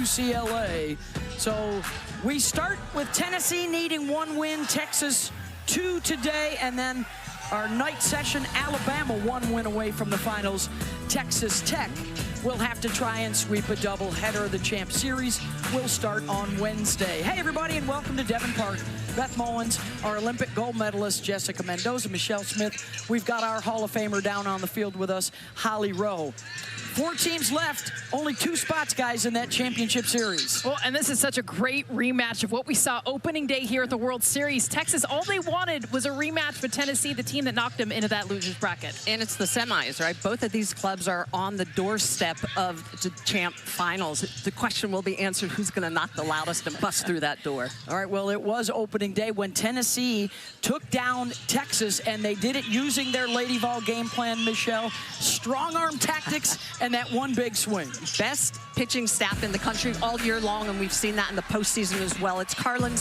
UCLA. So we start with Tennessee needing 1 win, Texas 2 today, and then our night session, Alabama 1 win away from the finals. Texas Tech will have to try and sweep a doubleheader. The Champ Series will start on Wednesday. Hey, everybody, and welcome to Devon Park. Beth Mullins, our Olympic gold medalist, Jessica Mendoza, Michelle Smith. We've got our Hall of Famer down on the field with us, Holly Rowe. 4 teams left, only 2 spots, guys, in that championship series. Well, and this is such a great rematch of what we saw opening day here at the World Series. Texas, all they wanted was a rematch with Tennessee, the team that knocked them into that loser's bracket. And it's the semis, right? Both of these clubs are on the doorstep of the champ finals. The question will be answered, who's going to knock the loudest and bust through that door? All right, well, it was opening day when Tennessee took down Texas, and they did it using their Lady Vol game plan, Michelle. Strong arm tactics and that one big swing. Best pitching staff in the country all year long, and we've seen that in the postseason as well. It's Carlin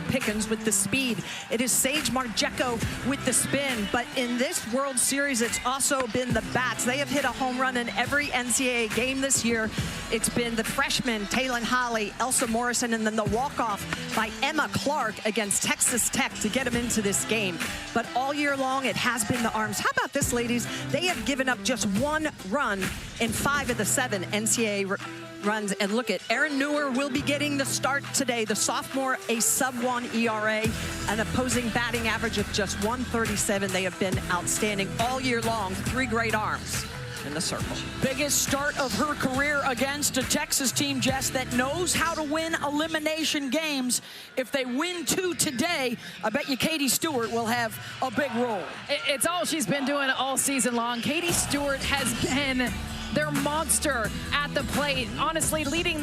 Pickens with the speed. It is Sage Margecko with the spin. But in this World Series, it's also been the bats. They have hit a home run in every NCAA game this year. It's been the freshman, Taylon Holly, Elsa Morrison, and then the walk-off by Emma Clark against Texas Tech to get them into this game. But all year long, it has been the arms. How about this, ladies? They have given up just 1 run in 5 of the 7 NCAA runs. And look at Erin Newer will be getting the start today. The sophomore, a sub-1 ERA, an opposing batting average of just 137. They have been outstanding all year long. 3 great arms in the circle. Biggest start of her career against a Texas team, Jess, that knows how to win elimination games. If they win 2 today, I bet you Katie Stewart will have a big role. It's all she's been doing all season long. Katie Stewart has been their monster at the plate, honestly leading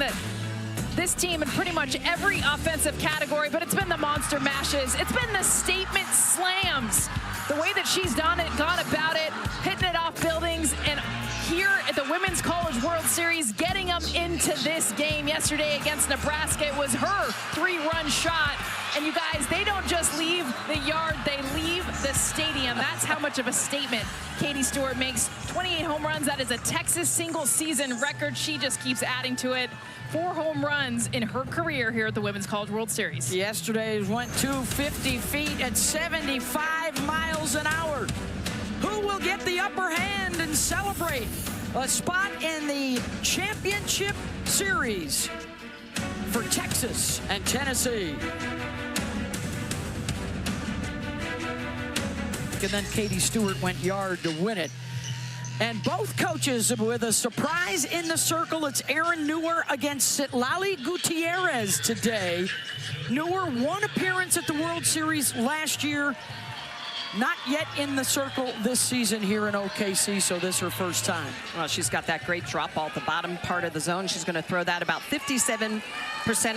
this team in pretty much every offensive category, but it's been the monster mashes. It's been the statement slams. The way that she's gone about it, hitting it off buildings, and here at the Women's College World Series, getting them into this game yesterday against Nebraska. It was her 3-run shot. And you guys, they don't just leave the yard, they leave the stadium. That's how much of a statement Katie Stewart makes. 28 home runs, that is a Texas single-season record. She just keeps adding to it. 4 home runs in her career here at the Women's College World Series. Yesterday's went 250 feet at 75 miles an hour. Who will get the upper hand and celebrate a spot in the championship series for Texas and Tennessee? And then Katie Stewart went yard to win it. And both coaches with a surprise in the circle. It's Erin Newer against Citlali Gutierrez today. Newer, 1 appearance at the World Series last year. Not yet in the circle this season here in OKC, so this is her first time. Well, she's got that great drop ball at the bottom part of the zone. She's going to throw that about 57%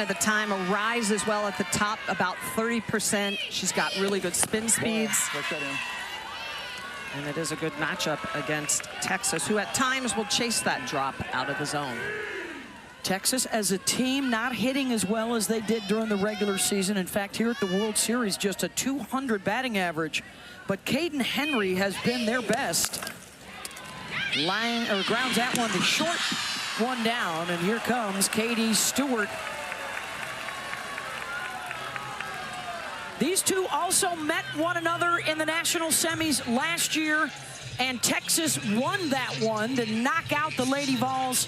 of the time. A rise as well at the top, about 30%. She's got really good spin speeds. And it is a good matchup against Texas, who at times will chase that drop out of the zone. Texas as a team not hitting as well as they did during the regular season. In fact, here at the World Series, just a 200 batting average. But Caden Henry has been their best. Grounds that one to short, 1 down, and here comes Katie Stewart. These two also met one another in the national semis last year, and Texas won that one to knock out the Lady Vols,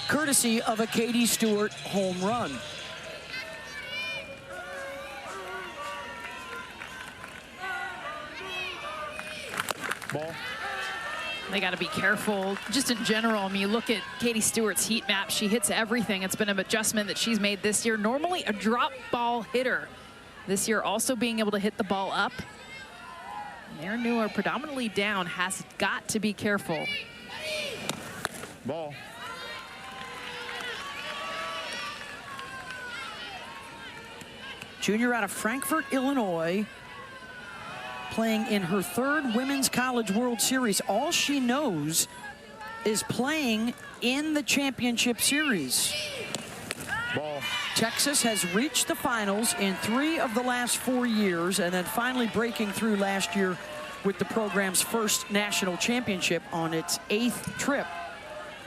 courtesy of a Katie Stewart home run. Ball. They got to be careful just in general. I mean, you look at Katie Stewart's heat map, she hits everything. It's been an adjustment that she's made this year. Normally a drop ball hitter. This year also being able to hit the ball up. Erin Newer predominantly down, has got to be careful. Ball. Junior out of Frankfort, Illinois, playing in her 3rd Women's College World Series. All she knows is playing in the championship series. Ball. Texas has reached the finals in 3 of the last 4 years, and then finally breaking through last year with the program's first national championship on its 8th trip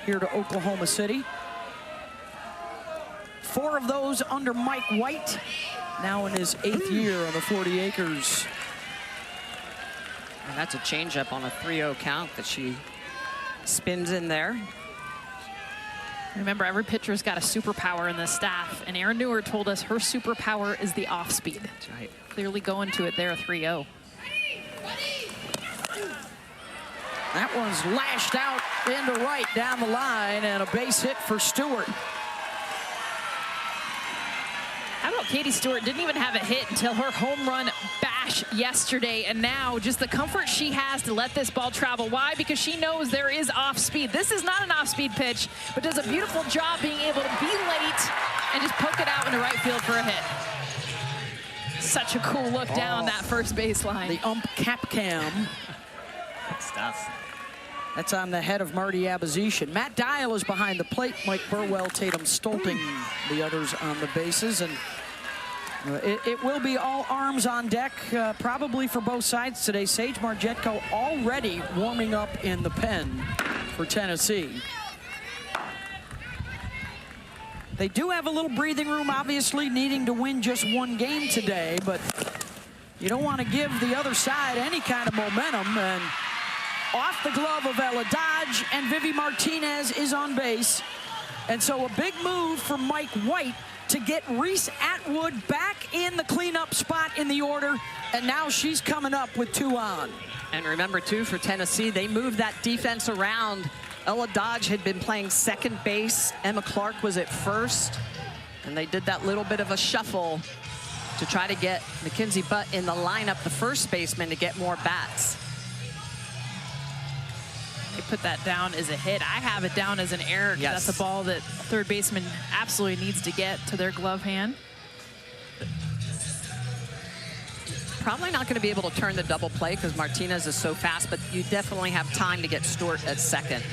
here to Oklahoma City. 4 of those under Mike White, now in his 8th year on the 40 acres. And that's a changeup on a 3-0 count that she spins in there. Remember, every pitcher's got a superpower in the staff, and Erin Newer told us her superpower is the off speed. That's right. Clearly going to it there, 3-0. That one's lashed out into right down the line, and a base hit for Stewart. How about Katie Stewart didn't even have a hit until her home run bash yesterday, and now just the comfort she has to let this ball travel. Why? Because she knows there is off speed. This is not an off speed pitch, but does a beautiful job being able to be late and just poke it out into right field for a hit. Such a cool look down that first baseline. The ump cap cam. Good stuff. That's on the head of Marty Abazishan. Matt Dial is behind the plate. Mike Burwell, Tatum Stolting, the others on the bases. And it will be all arms on deck, probably for both sides today. Sage Margetko already warming up in the pen for Tennessee. They do have a little breathing room, obviously, needing to win just 1 game today, but you don't want to give the other side any kind of momentum. And off the glove of Ella Dodge, and Vivi Martinez is on base. And so a big move for Mike White to get Reese Atwood back in the cleanup spot in the order, and now she's coming up with 2 on. And remember, too, for Tennessee, they moved that defense around. Ella Dodge had been playing second base. Emma Clark was at first. And they did that little bit of a shuffle to try to get Mackenzie Butt in the lineup, the first baseman, to get more bats. They put that down as a hit. I have it down as an error. Yes. That's a ball that third baseman absolutely needs to get to their glove hand. Probably not going to be able to turn the double play because Martinez is so fast, but you definitely have time to get Stewart at second.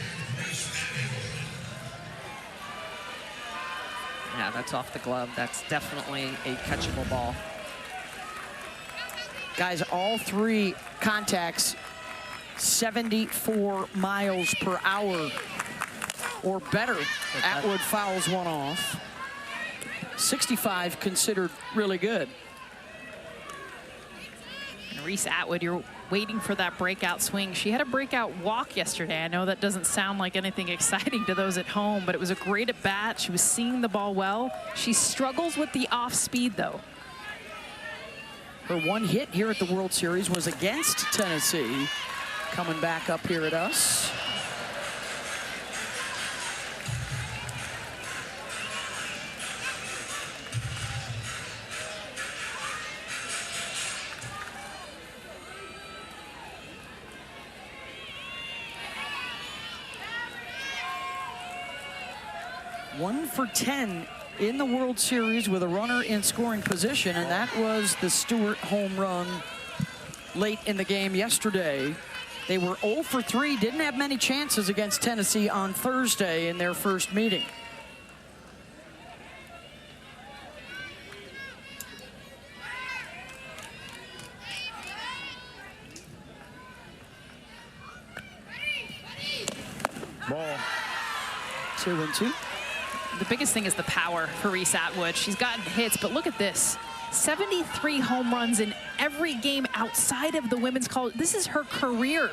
Yeah, that's off the glove. That's definitely a catchable ball. Guys, all 3 contacts 74 miles per hour or better. Atwood fouls one off. 65 considered really good. And Reese Atwood, you're waiting for that breakout swing. She had a breakout walk yesterday. I know that doesn't sound like anything exciting to those at home, but it was a great at bat. She was seeing the ball well. She struggles with the off speed, though. Her 1 hit here at the World Series was against Tennessee. Coming back up here at us. One for 10 in the World Series with a runner in scoring position, and that was the Stewart home run late in the game yesterday. They were 0 for 3, didn't have many chances against Tennessee on Thursday in their first meeting. Ball. 2-2. The biggest thing is the power for Reese Atwood. She's gotten hits, but look at this. 73 home runs in every game outside of the women's college. This is her career.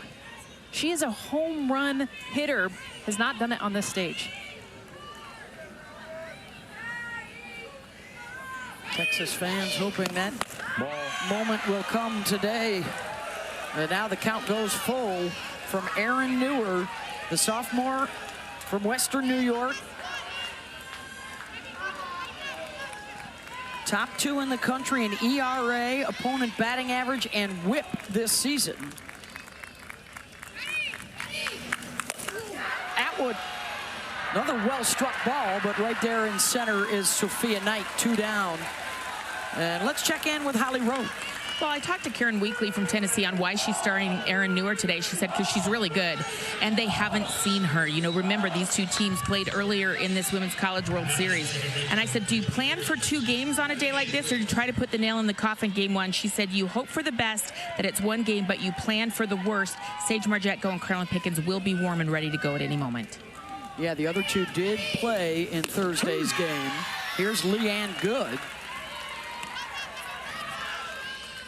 She is a home run hitter. Has not done it on this stage. Texas fans hoping that Ball. moment will come today. And now the count goes full from Erin Newer, the sophomore from Western New York. Top 2 in the country in ERA, opponent batting average, and whip this season. Atwood, another well-struck ball, but right there in center is Sophia Knight, 2 down. And let's check in with Holly Rowe. Well, I talked to Karen Weekly from Tennessee on why she's starting Erin Newer today. She said because she's really good, and they haven't seen her. You know, remember, these 2 teams played earlier in this Women's College World Series. And I said, do you plan for 2 games on a day like this, or do you try to put the nail in the coffin game 1? She said, you hope for the best, that it's 1 game, but you plan for the worst. Sage Margetko and Carolyn Pickens will be warm and ready to go at any moment. Yeah, the other 2 did play in Thursday's game. Here's Leanne Good.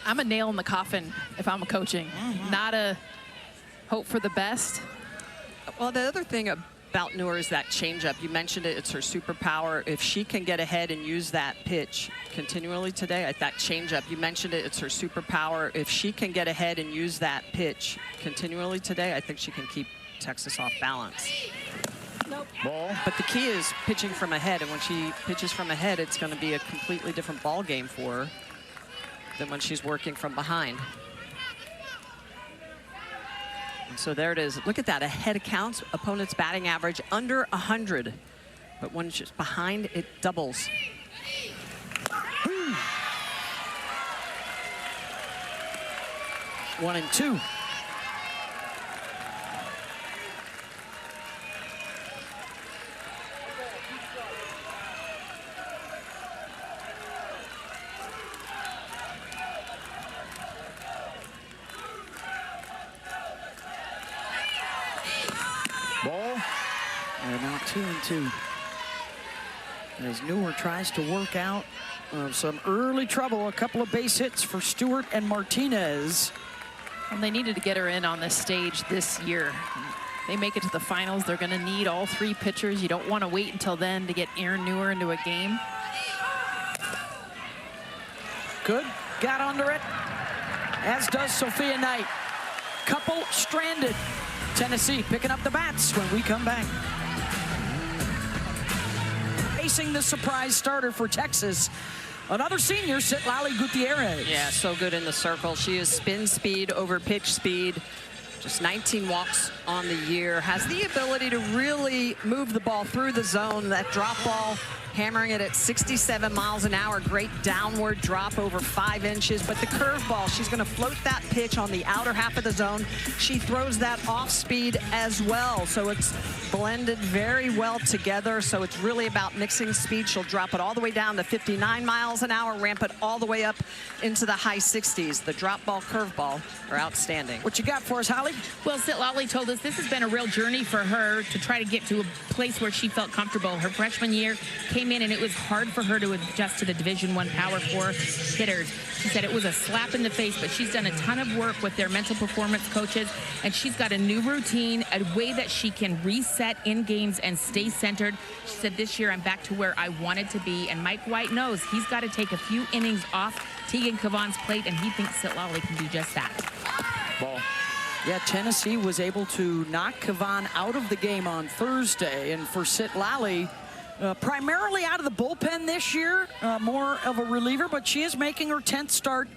I'm a nail in the coffin if I'm coaching, not a hope for the best. Well, the other thing about Noor is that changeup. You mentioned it, it's her superpower. If she can get ahead and use that pitch continually today, that changeup, you mentioned it, it's her superpower. If she can get ahead and use that pitch continually today, I think she can keep Texas off balance. Ball. But the key is pitching from ahead, and when she pitches from ahead, it's going to be a completely different ball game for her than when she's working from behind. And so there it is. Look at that, ahead counts, opponent's batting average under 100. But when she's behind, it doubles. 1-2. Ball. And now 2-2. As Noor tries to work out some early trouble, a couple of base hits for Stewart and Martinez. And they needed to get her in on this stage this year. They make it to the finals, they're going to need all three pitchers. You don't want to wait until then to get Erin Noor into a game. Good, got under it, as does Sophia Knight. Couple stranded. Tennessee picking up the bats when we come back. Facing the surprise starter for Texas, another senior, Citlali Gutierrez. Yeah, so good in the circle. She is spin speed over pitch speed. Just 19 walks on the year. Has the ability to really move the ball through the zone. That drop ball, hammering it at 67 miles an hour. Great downward drop over 5 inches. But the curveball, she's going to float that pitch on the outer half of the zone. She throws that off speed as well. So it's blended very well together. So it's really about mixing speed. She'll drop it all the way down to 59 miles an hour, ramp it all the way up into the high 60s. The drop ball, curveball are outstanding. What you got for us, Holly? Well, Citlali told us this has been a real journey for her to try to get to a place where she felt comfortable. Her freshman year came in and it was hard for her to adjust to the Division I Power 4 hitters. She said it was a slap in the face, but she's done a ton of work with their mental performance coaches, and she's got a new routine, a way that she can reset in games and stay centered. She said, this year I'm back to where I wanted to be, and Mike White knows he's got to take a few innings off Tegan Cavan's plate, and he thinks Citlali can do just that. Ball. Yeah, Tennessee was able to knock Cavan out of the game on Thursday, and for Citlali, primarily out of the bullpen this year, more of a reliever, but she is making her 10th start.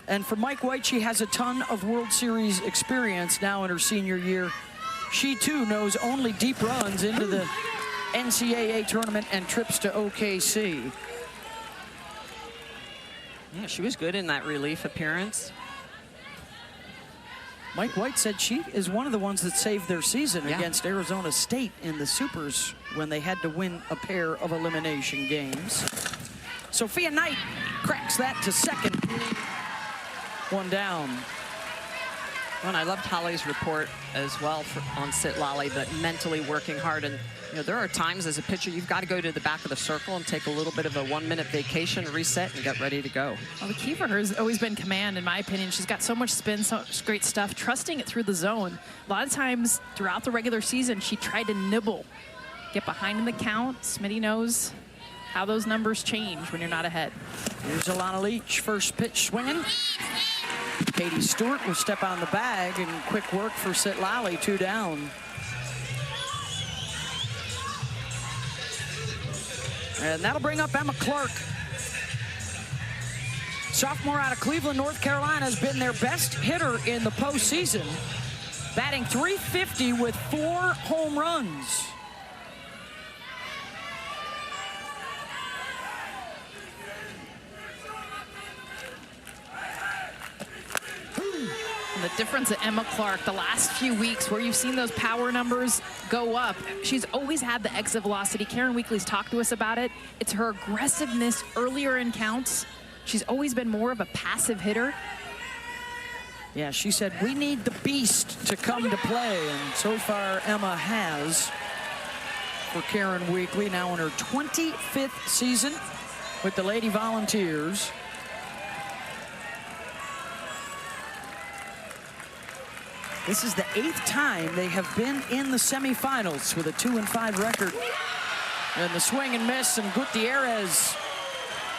And for Mike White, she has a ton of World Series experience now in her senior year. She, too, knows only deep runs into the NCAA tournament and trips to OKC. Yeah, she was good in that relief appearance. Mike White said she is one of the ones that saved their season against Arizona State in the Supers when they had to win a pair of elimination games. Sophia Knight cracks that to second. One down. Well, and I loved Holly's report as well on Citlali, but mentally working hard. And you know, there are times as a pitcher you've got to go to the back of the circle and take a little bit of a 1-minute vacation, reset, and get ready to go. Well, the key for her has always been command, in my opinion. She's got so much spin, so much great stuff, trusting it through the zone. A lot of times throughout the regular season, she tried to nibble, get behind in the count. Smitty knows how those numbers change when you're not ahead. Here's Alana Leach, first pitch swinging. Katie Stewart will step on the bag, and quick work for Citlali, 2 down. And that'll bring up Emma Clark. Sophomore out of Cleveland, North Carolina, has been their best hitter in the postseason, batting .350 with 4 home runs. And the difference at Emma Clark the last few weeks where you've seen those power numbers go up, she's always had the exit velocity. Karen Weekly's talked to us about it. It's her aggressiveness earlier in counts. She's always been more of a passive hitter. Yeah, she said, we need the beast to come to play, and so far Emma has. for Karen Weekly, now in her 25th season with the Lady Volunteers. This is the 8th time they have been in the semifinals with a 2-5 record. And the swing and miss, and Gutierrez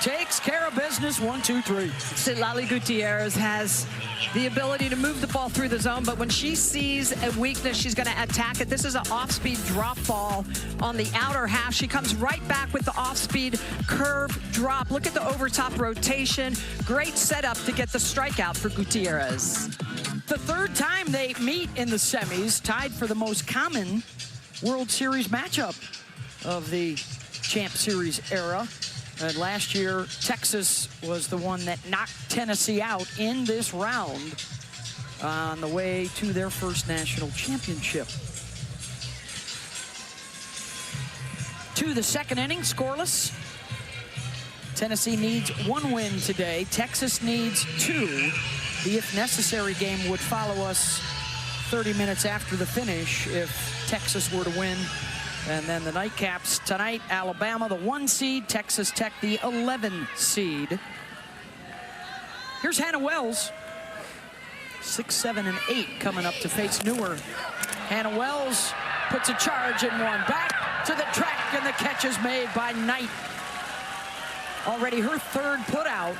takes care of business. 1, 2, 3. Citlali Gutierrez has the ability to move the ball through the zone, but when she sees a weakness, she's going to attack it. This is an off-speed drop ball on the outer half. She comes right back with the off-speed curve drop. Look at the over-top rotation. Great setup to get the strikeout for Gutierrez. The 3rd time they meet in the semis, tied for the most common World Series matchup of the Champ Series era. And last year, Texas was the one that knocked Tennessee out in this round on the way to their first national championship. To the 2nd inning, scoreless. Tennessee needs 1 win today. Texas needs 2. The if necessary game would follow us 30 minutes after the finish if Texas were to win. And then the nightcaps tonight, Alabama, the 1 seed, Texas Tech, the 11 seed. Here's Hannah Wells, 6, 7, and 8 coming up to face Newer. Hannah Wells puts a charge in one, back to the track, and the catch is made by Knight. Already her 3rd put out.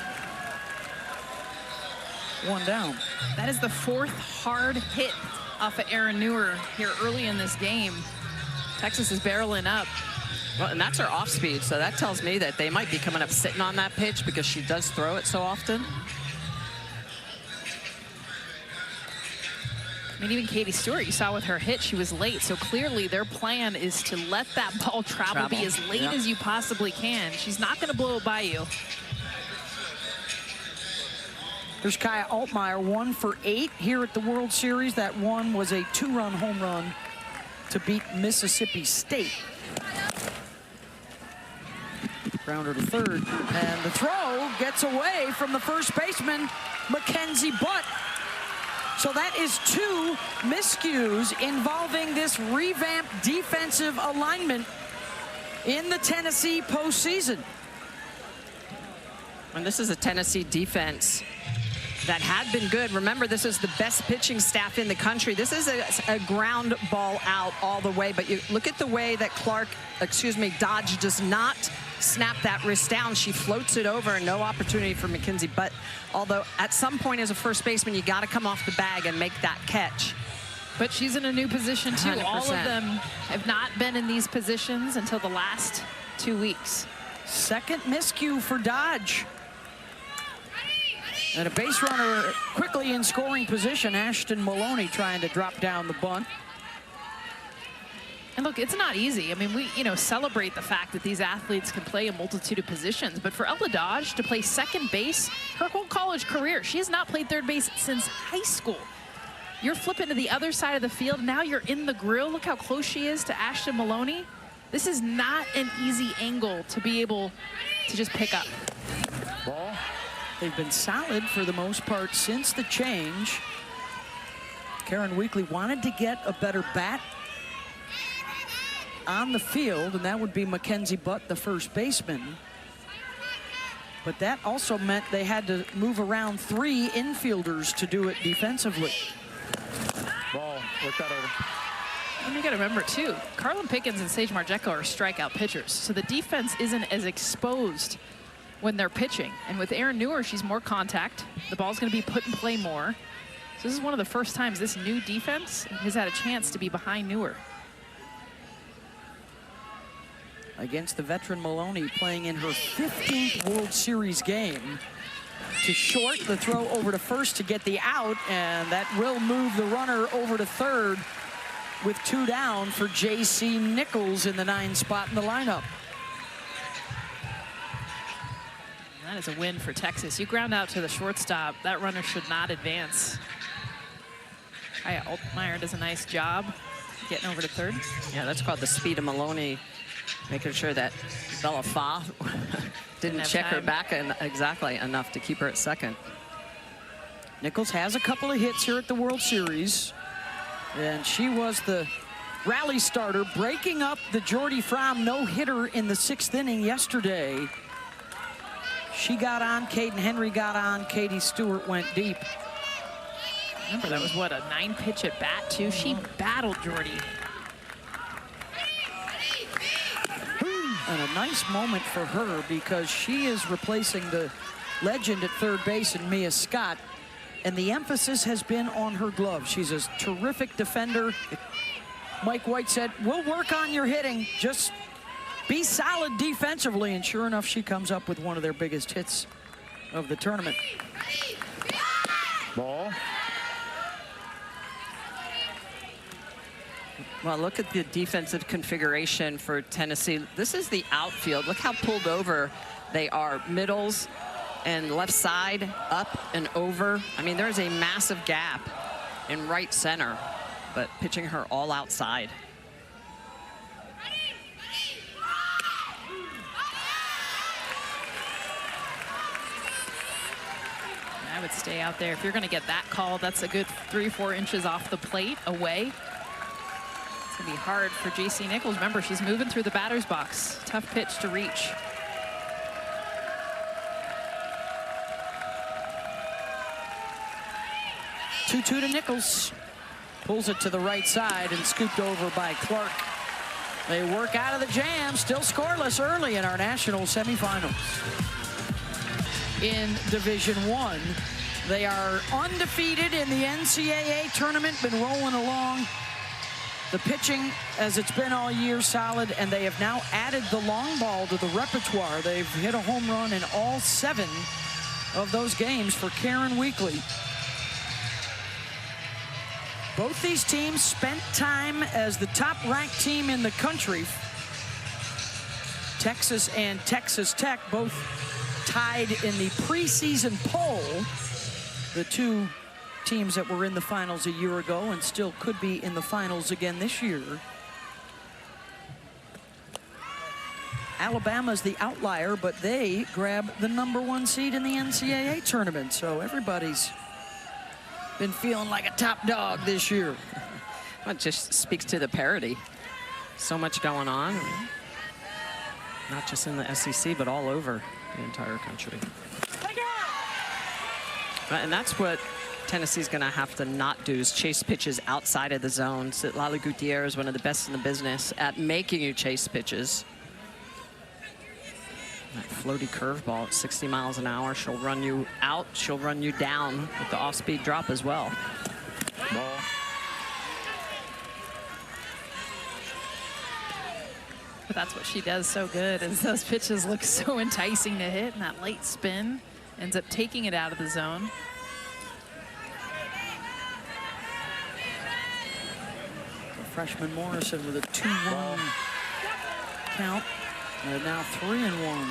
1 down. That is the 4th hard hit off of Erin Newer here early in this game. Texas is barreling up. Well, and that's her off speed, so that tells me that they might be coming up sitting on that pitch because she does throw it so often. I mean, even Katie Stewart, you saw with her hit, she was late. So clearly their plan is to let that ball travel. Be as late as you possibly can. She's not going to blow it by you. There's Kaya Altmaier, 1 for 8 here at the World Series. That one was a 2-run home run to beat Mississippi State. Grounder to 3rd, and the throw gets away from the first baseman, Mackenzie Butt. So that is 2 miscues involving this revamped defensive alignment in the Tennessee postseason. And this is a Tennessee defense that had been good. Remember, this is the best pitching staff in the country. This is a ground ball out all the way, but you look at the way that Dodge does not snap that wrist down. She floats it over, and no opportunity for Mackenzie Butt. Although at some point as a first baseman, you got to come off the bag and make that catch. But she's in a new position too. 100%. All of them have not been in these positions until the last 2 weeks. 2nd miscue for Dodge. And a base runner quickly in scoring position. Ashton Maloney trying to drop down the bunt. And look, it's not easy. I mean, we, celebrate the fact that these athletes can play a multitude of positions. But for Ella Dodge to play 2nd base her whole college career, she has not played 3rd base since high school. You're flipping to the other side of the field. Now you're in the grill. Look how close she is to Ashton Maloney. This is not an easy angle to be able to just pick up. Ball. They've been solid for the most part since the change. Karen Weekly wanted to get a better bat on the field, and that would be Mackenzie Butt, the first baseman. But that also meant they had to move around 3 infielders to do it defensively. Ball. Work that over. And you got to remember, too, Carlin Pickens and Sage Marjeko are strikeout pitchers, so the defense isn't as exposed when they're pitching. And with Erin Newer, she's more contact. The ball's going to be put in play more. So this is one of the first times this new defense has had a chance to be behind Newer. Against the veteran Maloney, playing in her 15th World Series game. To short, the throw over to 1st to get the out, and that will move the runner over to 3rd with 2 down for J.C. Nichols in the 9 spot in the lineup. That is a win for Texas. You ground out to the shortstop, that runner should not advance. Kaya Altmaier does a nice job getting over to 3rd. Yeah, that's called the speed of Maloney, making sure that Bella Fa didn't check her back exactly enough to keep her at 2nd. Nichols has a couple of hits here at the World Series, and she was the rally starter, breaking up the Jordy Fromm no-hitter in the 6th inning yesterday. She got on, Caden Henry got on, Katie Stewart went deep. Remember, that was, what, a 9-pitch at bat, too? She battled Jordy. And a nice moment for her because she is replacing the legend at third base in Mia Scott. And the emphasis has been on her glove. She's a terrific defender. Mike White said, we'll work on your hitting. Just be solid defensively. And sure enough, she comes up with one of their biggest hits of the tournament. Ball. Well, look at the defensive configuration for Tennessee. This is the outfield. Look how pulled over they are. Middles and left side, up and over. I mean, there's a massive gap in right center, but pitching her all outside. I would stay out there. If you're going to get that call, that's a good 3 or 4 inches off the plate away. It's going to be hard for JC Nichols. Remember, she's moving through the batter's box. Tough pitch to reach. Two to Nichols. Pulls it to the right side and scooped over by Clark. They work out of the jam, still scoreless early in our national semifinals. In Division I, they are undefeated in the NCAA tournament, been rolling along. The pitching, as it's been all year, solid, and they have now added the long ball to the repertoire. They've hit a home run in all 7 of those games for Karen Weekly. Both these teams spent time as the top-ranked team in the country. Texas and Texas Tech both tied in the preseason poll. The 2 teams that were in the finals a year ago and still could be in the finals again this year. Alabama's the outlier, but they grab the #1 seed in the NCAA tournament. So everybody's been feeling like a top dog this year. Well, it just speaks to the parity. So much going on, not just in the SEC, but all over the entire country. And that's what Tennessee's going to have to not do, is chase pitches outside of the zone. So Lala Gutierrez is one of the best in the business at making you chase pitches. That floaty curveball at 60 miles an hour. She'll run you out. She'll run you down with the off-speed drop as well. Ball. But that's what she does so good, is those pitches look so enticing to hit, and that late spin ends up taking it out of the zone. Freshman Morrison with a 2-1 count. And now 3-1.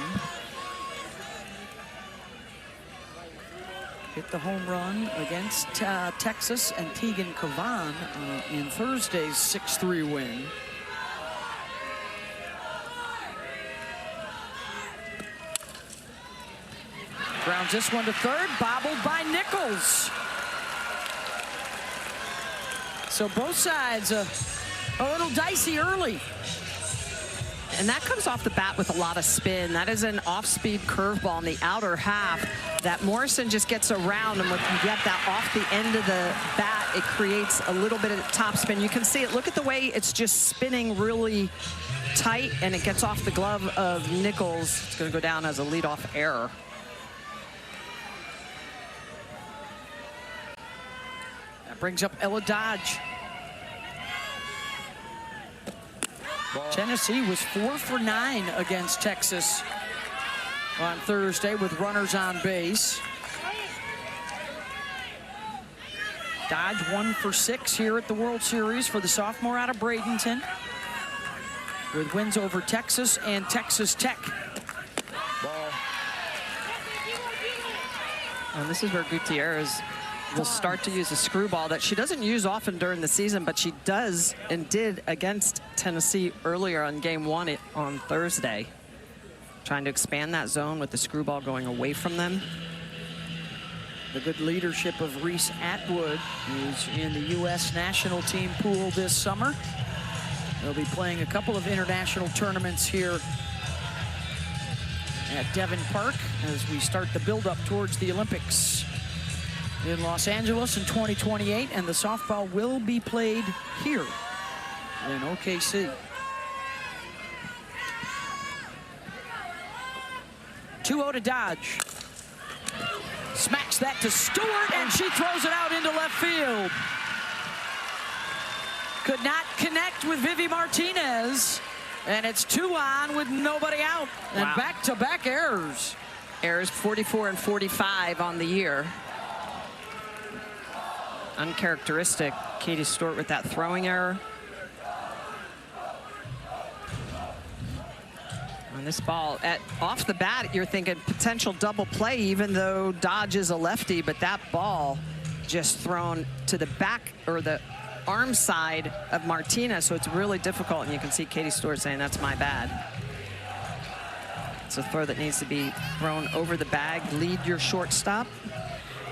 Hit the home run against Texas and Tegan Cavan in Thursday's 6-3 win. Grounds this one to third, bobbled by Nichols. So both sides a little dicey early. And that comes off the bat with a lot of spin. That is an off-speed curveball in the outer half that Morrison just gets around, and when you get that off the end of the bat, it creates a little bit of top spin. You can see it. Look at the way it's just spinning really tight, and it gets off the glove of Nichols. It's going to go down as a leadoff error. That brings up Ella Dodge. Tennessee was 4 for 9 against Texas on Thursday with runners on base. Dodge 1 for 6 here at the World Series for the sophomore out of Bradenton, with wins over Texas and Texas Tech. Ball. And this is where Gutierrez will start to use a screwball that she doesn't use often during the season, but she does and did against Tennessee earlier on game 1 on Thursday. Trying to expand that zone with the screwball going away from them. The good leadership of Reese Atwood, who's in the U.S. national team pool this summer. They'll be playing a couple of international tournaments here at Devon Park as we start the build-up towards the Olympics in Los Angeles in 2028, and the softball will be played here in OKC. 2-0 to Dodge. Smacks that to Stewart, and she throws it out into left field. Could not connect with Vivi Martinez, and it's 2 on with nobody out. And back-to-back errors. Errors 44 and 45 on the year. Uncharacteristic. Katie Stewart with that throwing error. On this ball, off the bat, you're thinking potential double play, even though Dodge is a lefty, but that ball just thrown to the back or the arm side of Martinez, so it's really difficult, and you can see Katie Stewart saying, that's my bad. It's a throw that needs to be thrown over the bag, lead your shortstop.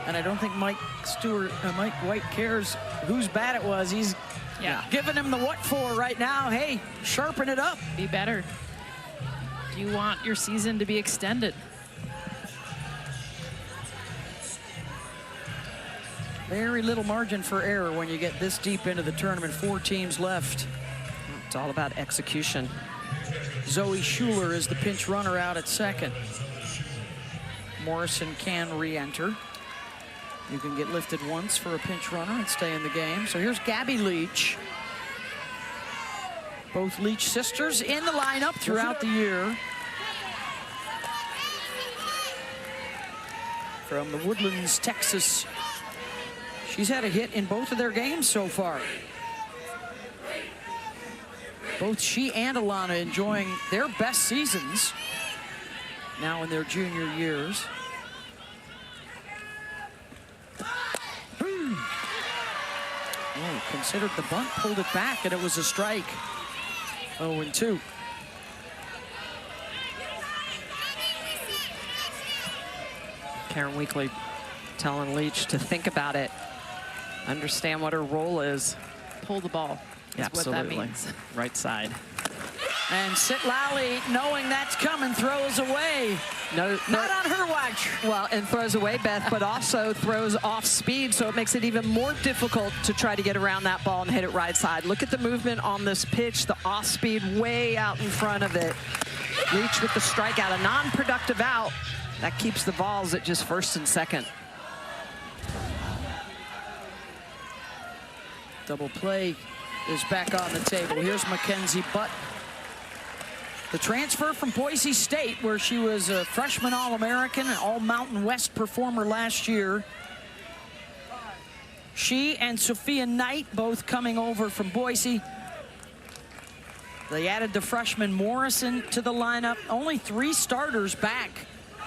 And I don't think Mike White cares whose bat it was. He's giving him the what for right now. Hey, sharpen it up. Be better. Do you want your season to be extended? Very little margin for error when you get this deep into the tournament. 4 teams left. It's all about execution. Zoe Schuler is the pinch runner out at second. Morrison can re-enter. You can get lifted once for a pinch runner and stay in the game. So here's Gabby Leach. Both Leach sisters in the lineup throughout the year. From the Woodlands, Texas. She's had a hit in both of their games so far. Both she and Alana enjoying their best seasons now in their junior years. Oh, considered the bunt, pulled it back, and it was a strike. 0-2. Karen Weekly telling Leach to think about it, understand what her role is. Pull the ball. That's what that means. Right side. And Sitlali, knowing that's coming, throws away. No, not on her watch. Well, and throws away, Beth, but also throws off speed, so it makes it even more difficult to try to get around that ball and hit it right side. Look at the movement on this pitch, the off speed way out in front of it. Leach with the strikeout, a non-productive out. That keeps the balls at just first and second. Double play is back on the table. Here's Mackenzie Butt. The transfer from Boise State, where she was a freshman All-American and All-Mountain West performer last year. She and Sophia Knight both coming over from Boise. They added the freshman Morrison to the lineup. Only 3 starters back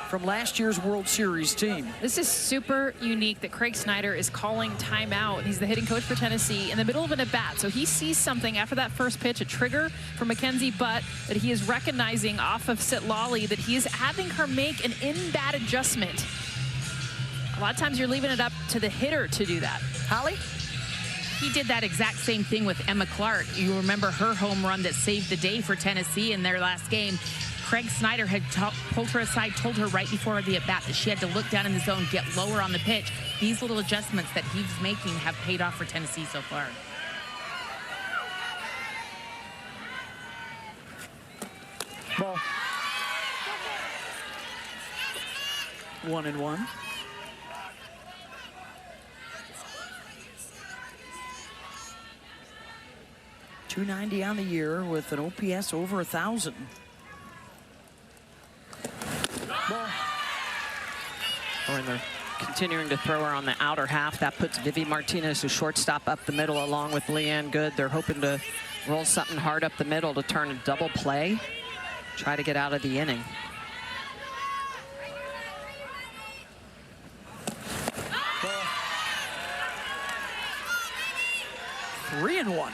from last year's World Series team. This is super unique that Craig Snyder is calling timeout. He's the hitting coach for Tennessee in the middle of an at-bat. So he sees something after that first pitch, a trigger for Mackenzie Butt, that he is recognizing off of Sitlali, that he is having her make an in-bat adjustment. A lot of times you're leaving it up to the hitter to do that. Holly? He did that exact same thing with Emma Clark. You remember her home run that saved the day for Tennessee in their last game. Craig Snyder had pulled her aside, told her right before the at-bat that she had to look down in the zone, get lower on the pitch. These little adjustments that he's making have paid off for Tennessee so far. Ball. 1-1. .290 on the year with an OPS over 1,000. And they're continuing to throw her on the outer half. That puts Vivi Martinez, who's shortstop, up the middle along with Leanne Good. They're hoping to roll something hard up the middle to turn a double play. Try to get out of the inning. Ball. 3-1.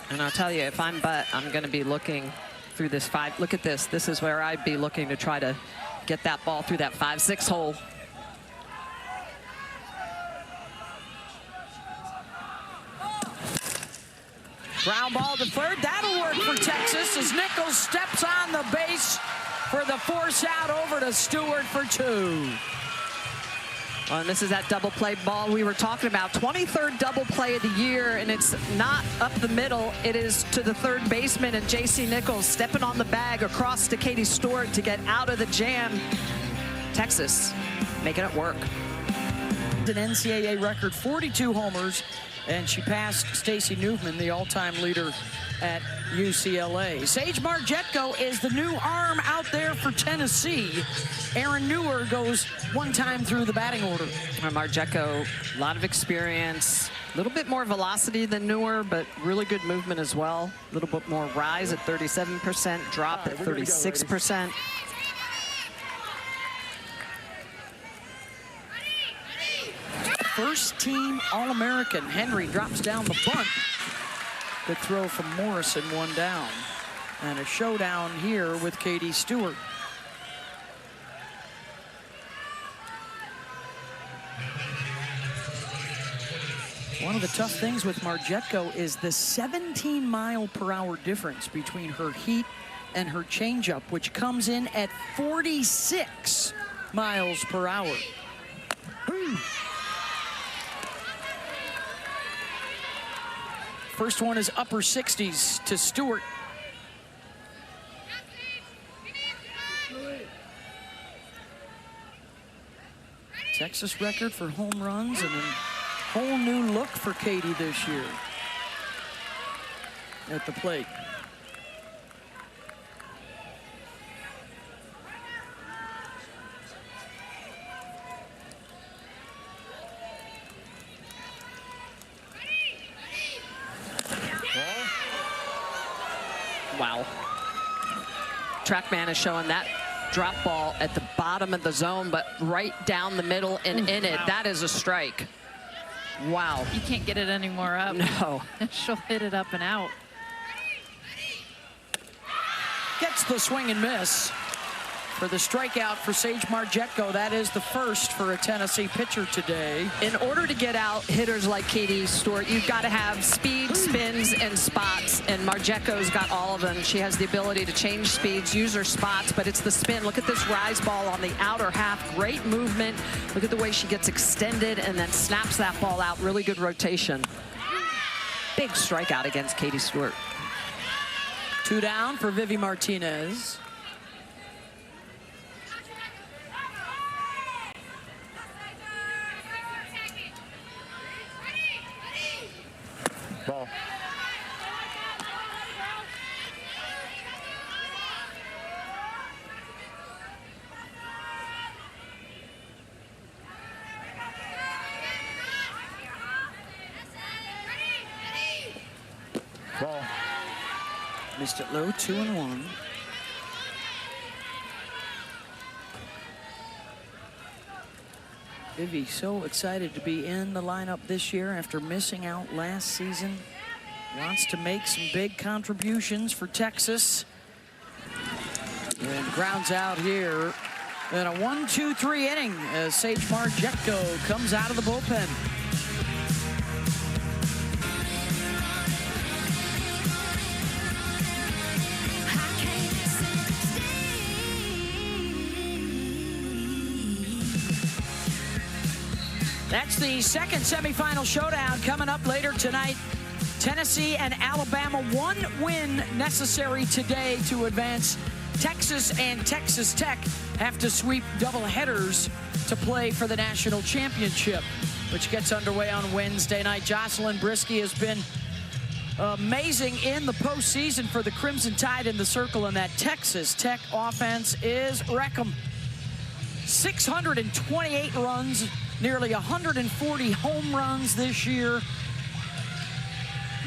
And I'll tell you, if I'm Butt, I'm going to be looking through this 5. Look at this. This is where I'd be looking to try to get that ball through that 5-6 hole. Ground ball to third. That'll work for Texas as Nichols steps on the base for the force out over to Stewart for 2. And this is that double play ball we were talking about. 23rd double play of the year, and it's not up the middle. It is to the third baseman, and J.C. Nichols stepping on the bag across to Katie Stewart to get out of the jam. Texas making it work. An NCAA record 42 homers, and she passed Stacy Newman, the all-time leader at UCLA. Sage Margetko is the new arm out there for Tennessee. Erin Newer goes one time through the batting order. Margetko, a lot of experience, a little bit more velocity than Newer, but really good movement as well. A little bit more rise at 37%, drop at 36%. First team All-American. Henry drops down the bunt. Good throw from Morrison, one down. And a showdown here with Katie Stewart. One of the tough things with Margetko is the 17-mile-per-hour difference between her heat and her changeup, which comes in at 46 miles per hour. First one is upper 60s to Stewart. Texas record for home runs and a whole new look for Katie this year at the plate. Wow. TrackMan is showing that drop ball at the bottom of the zone, but right down the middle and in it. That is a strike. Wow. You can't get it any more up. No. She'll hit it up and out. Gets the swing and miss for the strikeout for Sage Margetko. That is the first for a Tennessee pitcher today. In order to get out hitters like Katie Stewart, you've got to have speed, spins, and spots, and Margetko's got all of them. She has the ability to change speeds, use her spots, but it's the spin. Look at this rise ball on the outer half. Great movement. Look at the way she gets extended and then snaps that ball out. Really good rotation. Big strikeout against Katie Stewart. 2 down for Vivi Martinez. Ball. Ball. Missed it low, 2-1. Vivi so excited to be in the lineup this year after missing out last season. Wants to make some big contributions for Texas. And grounds out here in a 1-2-3 inning as Sage Margetko comes out of the bullpen. That's the second semifinal showdown coming up later tonight. Tennessee and Alabama, 1 win necessary today to advance. Texas and Texas Tech have to sweep doubleheaders to play for the national championship, which gets underway on Wednesday night. Jocelyn Brisky has been amazing in the postseason for the Crimson Tide in the circle, and that Texas Tech offense is wreck-em. 628 runs, nearly 140 home runs this year.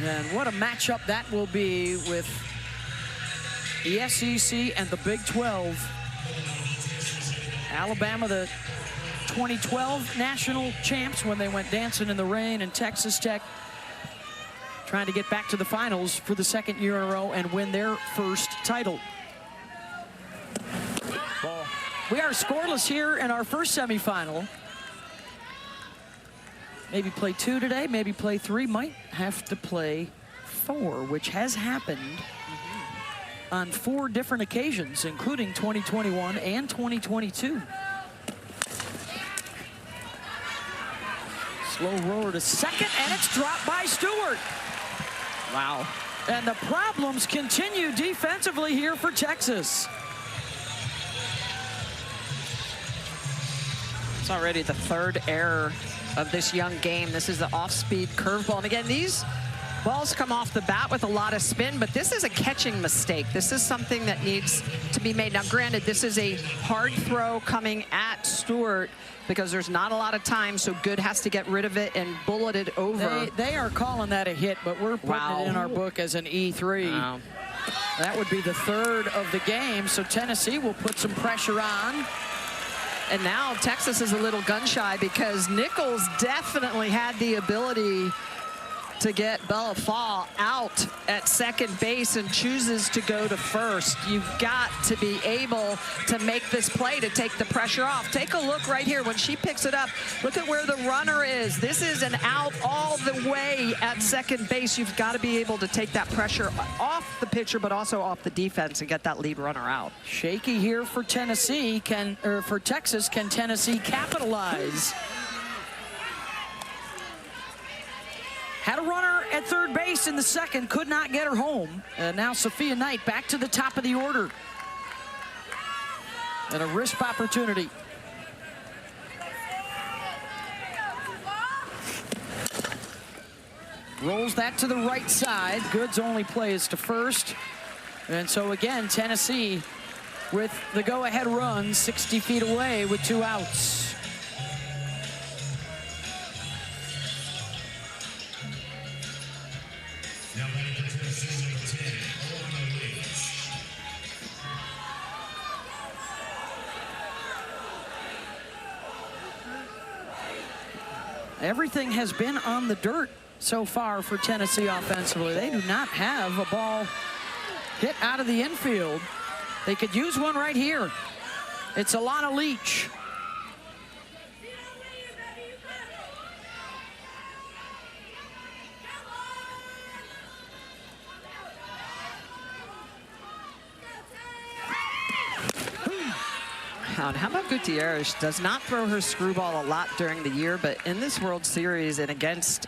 And what a matchup that will be with the SEC and the Big 12. Alabama, the 2012 national champs when they went dancing in the rain, and Texas Tech trying to get back to the finals for the second year in a row and win their first title. Ball. We are scoreless here in our first semifinal. Maybe play 2 today, maybe play 3, might have to play 4, which has happened on 4 different occasions, including 2021 and 2022. Slow roller to second, and it's dropped by Stewart. Wow. And the problems continue defensively here for Texas. It's already the 3rd error of this young game. This is the off-speed curveball. And again, these balls come off the bat with a lot of spin, but this is a catching mistake. This is something that needs to be made. Now, granted, this is a hard throw coming at Stewart because there's not a lot of time, so Good has to get rid of it and bullet it over. They are calling that a hit, but we're putting it in our book as an E3. Wow. That would be the 3rd of the game, so Tennessee will put some pressure on. And now Texas is a little gun-shy because Nichols definitely had the ability to get Bella Fall out at second base and chooses to go to first. You've got to be able to make this play to take the pressure off. Take a look right here. When she picks it up, look at where the runner is. This is an out all the way at second base. You've got to be able to take that pressure off the pitcher, but also off the defense and get that lead runner out. Shaky here for Tennessee. For Texas, can Tennessee capitalize? Had a runner at third base in the second, could not get her home. And now Sophia Knight back to the top of the order. And a wrist opportunity. Rolls that to the right side. Good's only play is to first. And so again, Tennessee with the go-ahead run 60 feet away with 2 outs. Everything has been on the dirt so far for Tennessee offensively. They do not have a ball hit out of the infield. They could use one right here. It's Alana Leach. How about Gutierrez? Does not throw her screwball a lot during the year, but in this World Series and against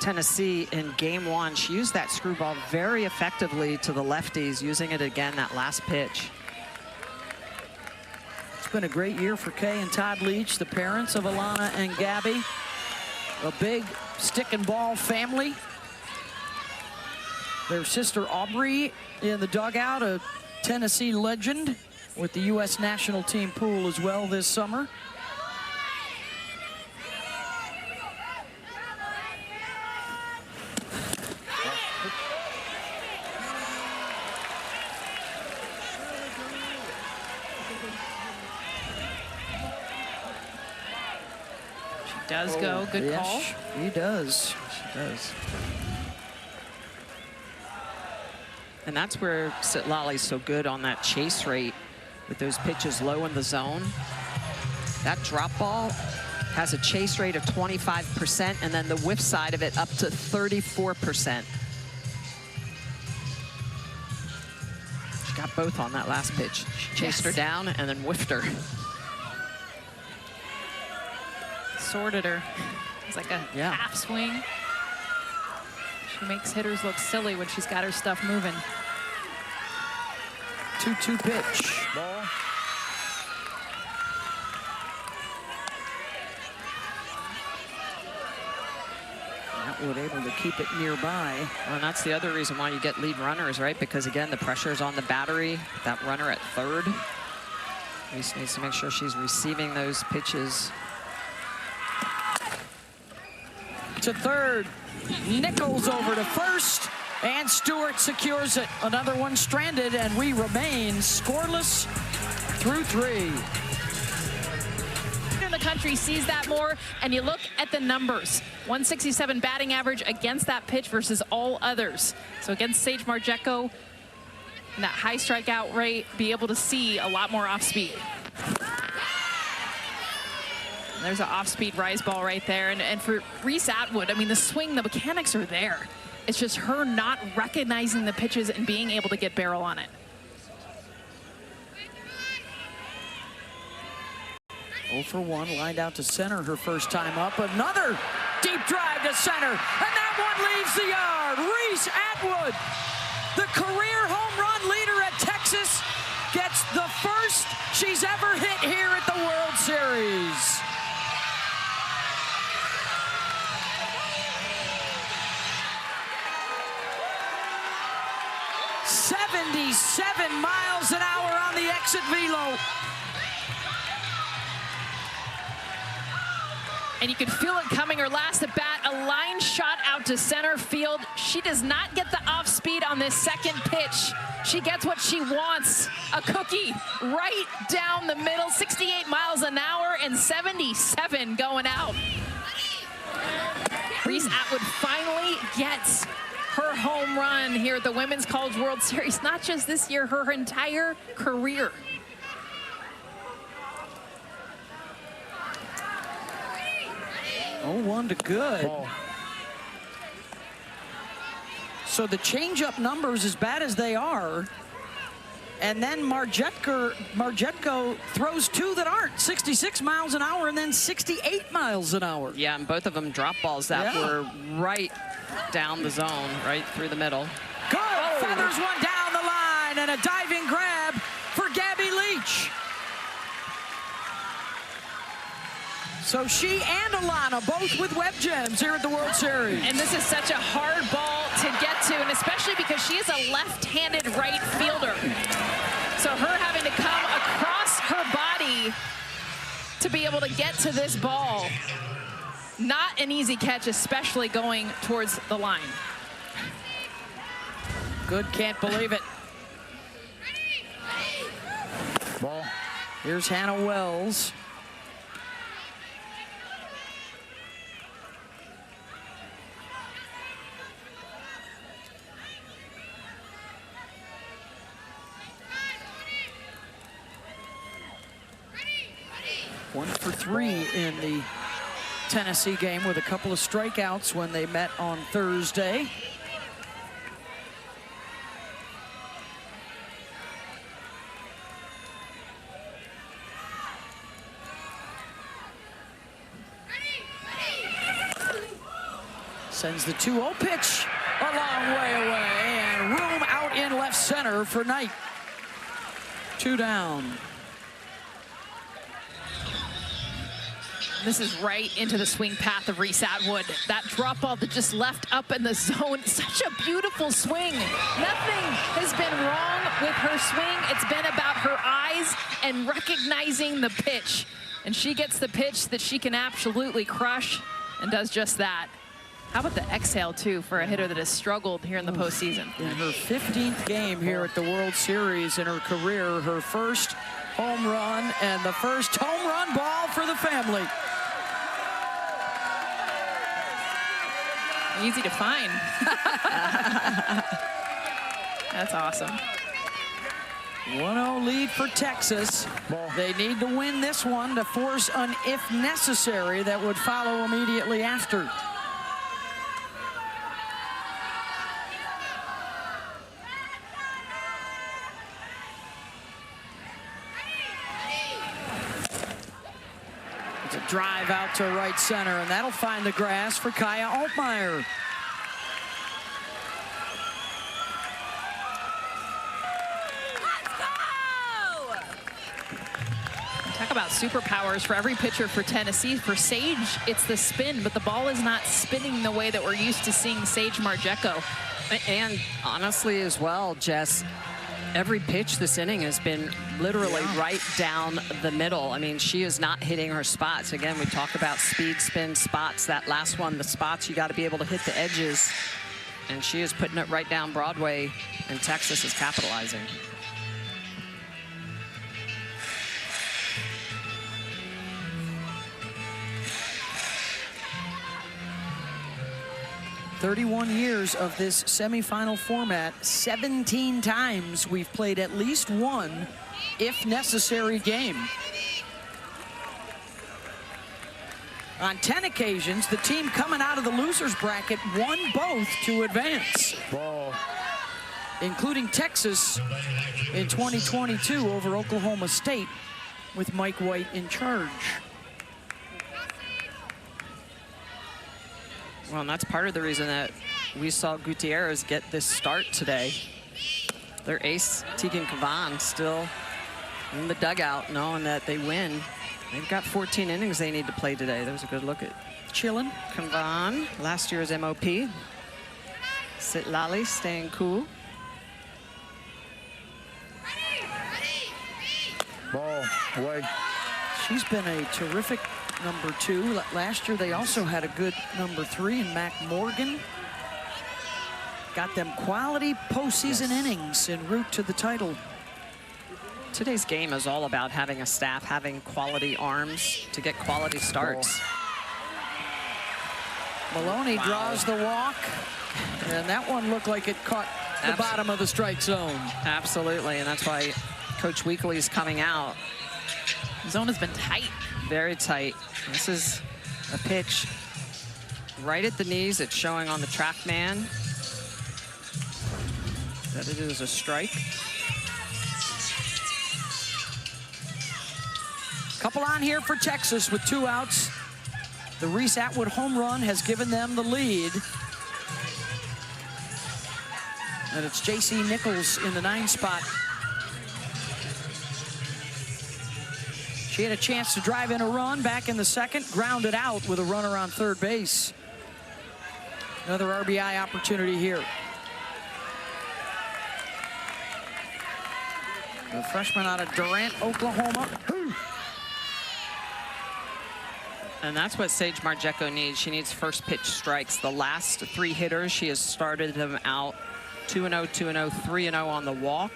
Tennessee in game 1, she used that screwball very effectively to the lefties, using it again that last pitch. It's been a great year for Kay and Todd Leach, the parents of Alana and Gabby. A big stick and ball family. Their sister Aubrey in the dugout, a Tennessee legend with the U.S. national team pool as well this summer. She does go. Good call. Yes, he does. She does. And that's where Sitlali's so good on that chase rate with those pitches low in the zone. That drop ball has a chase rate of 25%, and then the whiff side of it up to 34%. She got both on that last pitch. She chased her down and then whiffed her. Sorted her. It's like a half swing. She makes hitters look silly when she's got her stuff moving. 2-2 pitch. Ball. Atwood able to keep it nearby. Well, and that's the other reason why you get lead runners, right? Because again, the pressure is on the battery. That runner at third. Reese needs to make sure she's receiving those pitches. To third. Nichols over to first. And Stewart secures it. Another one stranded, and we remain scoreless through 3. In the country sees that more, and you look at the numbers. 167 batting average against that pitch versus all others. So against Sage Marjeko, and that high strikeout rate, be able to see a lot more off speed. There's an off-speed rise ball right there. And for Reese Atwood, I mean, the swing, the mechanics are there. It's just her not recognizing the pitches and being able to get barrel on it. Oh for 1, lined out to center her first time up. Another deep drive to center, and that one leaves the yard. Reese Atwood, the career home run leader at Texas, gets the first she's ever hit here at the World Series. .77 miles an hour on the exit velo. And you could feel it coming. Her last at bat, a line shot out to center field. She does not get the off speed on this second pitch. She gets what she wants, a cookie right down the middle, 68 miles an hour and 77 going out. Reese Atwood finally gets her home run here at the Women's College World Series, not just this year, her entire career. Oh, 1 to good. Ball. So the changeup numbers, as bad as they are, and then Marjetko throws 2 that aren't, 66 miles an hour and then 68 miles an hour. Yeah, and both of them drop balls that were right down the zone, right through the middle. Good, feathers one down the line, and a diving grab for Gabby Leach. So she and Alana both with web gems here at the World Series. And this is such a hard ball to get to, and especially because she is a left-handed right fielder. So her having to come across her body to be able to get to this ball, not an easy catch, especially going towards the line. Good, can't believe it. Ball. Here's Hannah Wells. One for 3 in the Tennessee game with a couple of strikeouts when they met on Thursday. Sends the 2-0 pitch a long way away, and room out in left center for Knight. 2 down. This is right into the swing path of Reese Atwood. That drop ball that just left up in the zone. Such a beautiful swing. Nothing has been wrong with her swing. It's been about her eyes and recognizing the pitch. And she gets the pitch that she can absolutely crush and does just that. How about the exhale, too, for a hitter that has struggled here in the postseason? In her 15th game here at the World Series in her career, her first home run and the first home run ball for the family. Easy to find. That's awesome. 1-0 lead for Texas. They need to win this one to force an if necessary that would follow immediately after. It's a drive out to right center, and that'll find the grass for Kaya Altmaier. Talk about superpowers for every pitcher for Tennessee. For Sage, it's the spin, but the ball is not spinning the way that we're used to seeing Sage Margetko. And honestly as well, Jess, every pitch this inning has been literally right down the middle. I mean, she is not hitting her spots. Again, we talk about speed, spin, spots. That last one, the spots, you got to be able to hit the edges. And she is putting it right down Broadway, and Texas is capitalizing. "31 years of this semifinal format, 17 times we've played at least one if necessary game." On 10 occasions, the team coming out of the losers bracket won both to advance, Ball. including Texas in 2022 over Oklahoma State with Mike White in charge. Well, and that's part of the reason that we saw Gutierrez get this start today. Their ace, Tegan Cavan, still in the dugout, knowing that they win. They've got 14 innings they need to play today. That was a good look at Chillin'. Cavan, last year's MOP. Sitlali staying cool. Ball. Away. She's been a terrific number 2. Last year, they also had a good number 3 in Mac Morgan. Got them quality postseason innings en route to the title. Today's game is all about having a staff, having quality arms to get quality starts. Maloney draws the walk, and that one looked like it caught the bottom of the strike zone. Absolutely, and that's why Coach Weekly's coming out. The zone has been tight. Very tight. This is a pitch right at the knees. It's showing on the TrackMan that it is a strike. Couple on here for Texas with 2 outs. The Reese Atwood home run has given them the lead. And it's J.C. Nichols in the 9 spot. She had a chance to drive in a run back in the second, grounded out with a runner on third base. Another RBI opportunity here. The freshman out of Durant, Oklahoma. And that's what Sage Marjeko needs. She needs first pitch strikes. The last 3 hitters, she has started them out 2-0, 2-0, 3-0 on the walk.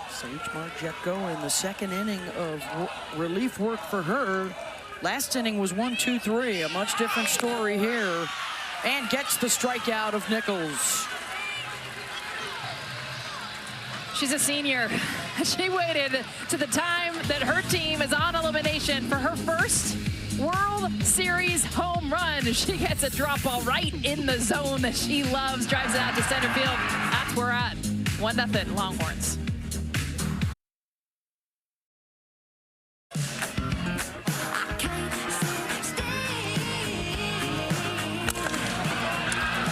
Sage Marjeko in the second inning of relief work for her. Last inning was 1-2-3, a much different story here. And gets the strikeout of Nichols. She's a senior. She waited to the time that her team is on elimination for her first World Series home run. She gets a drop ball right in the zone that she loves, drives it out to center field. That's where we're at. 1-0 Longhorns.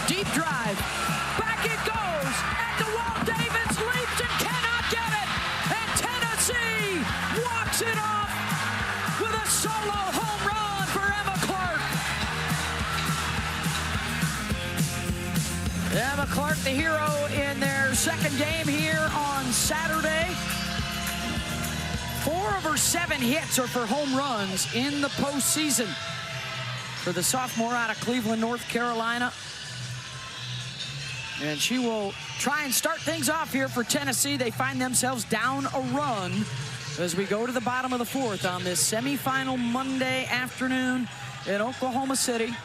Deep drive. Back it goes. At the wall, Davis leaps and cannot get it. And Tennessee walks it off with a solo home run for Emma Clark. Emma Clark, the hero in their second game here on Saturday. 4 of her 7 hits are for home runs in the postseason for the sophomore out of Cleveland, North Carolina. And she will try and start things off here for Tennessee. They find themselves down a run as we go to the bottom of the 4th on this semifinal Monday afternoon in Oklahoma City.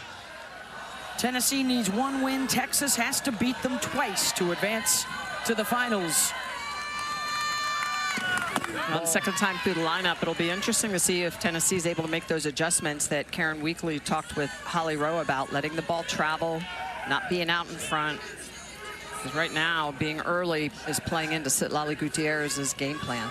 Tennessee needs 1 win. Texas has to beat them twice to advance to the finals. Well, the second time through the lineup, it'll be interesting to see if Tennessee is able to make those adjustments that Karen Weekly talked with Holly Rowe about, letting the ball travel, not being out in front. Because right now, being early is playing into Sitlali Gutierrez's game plan.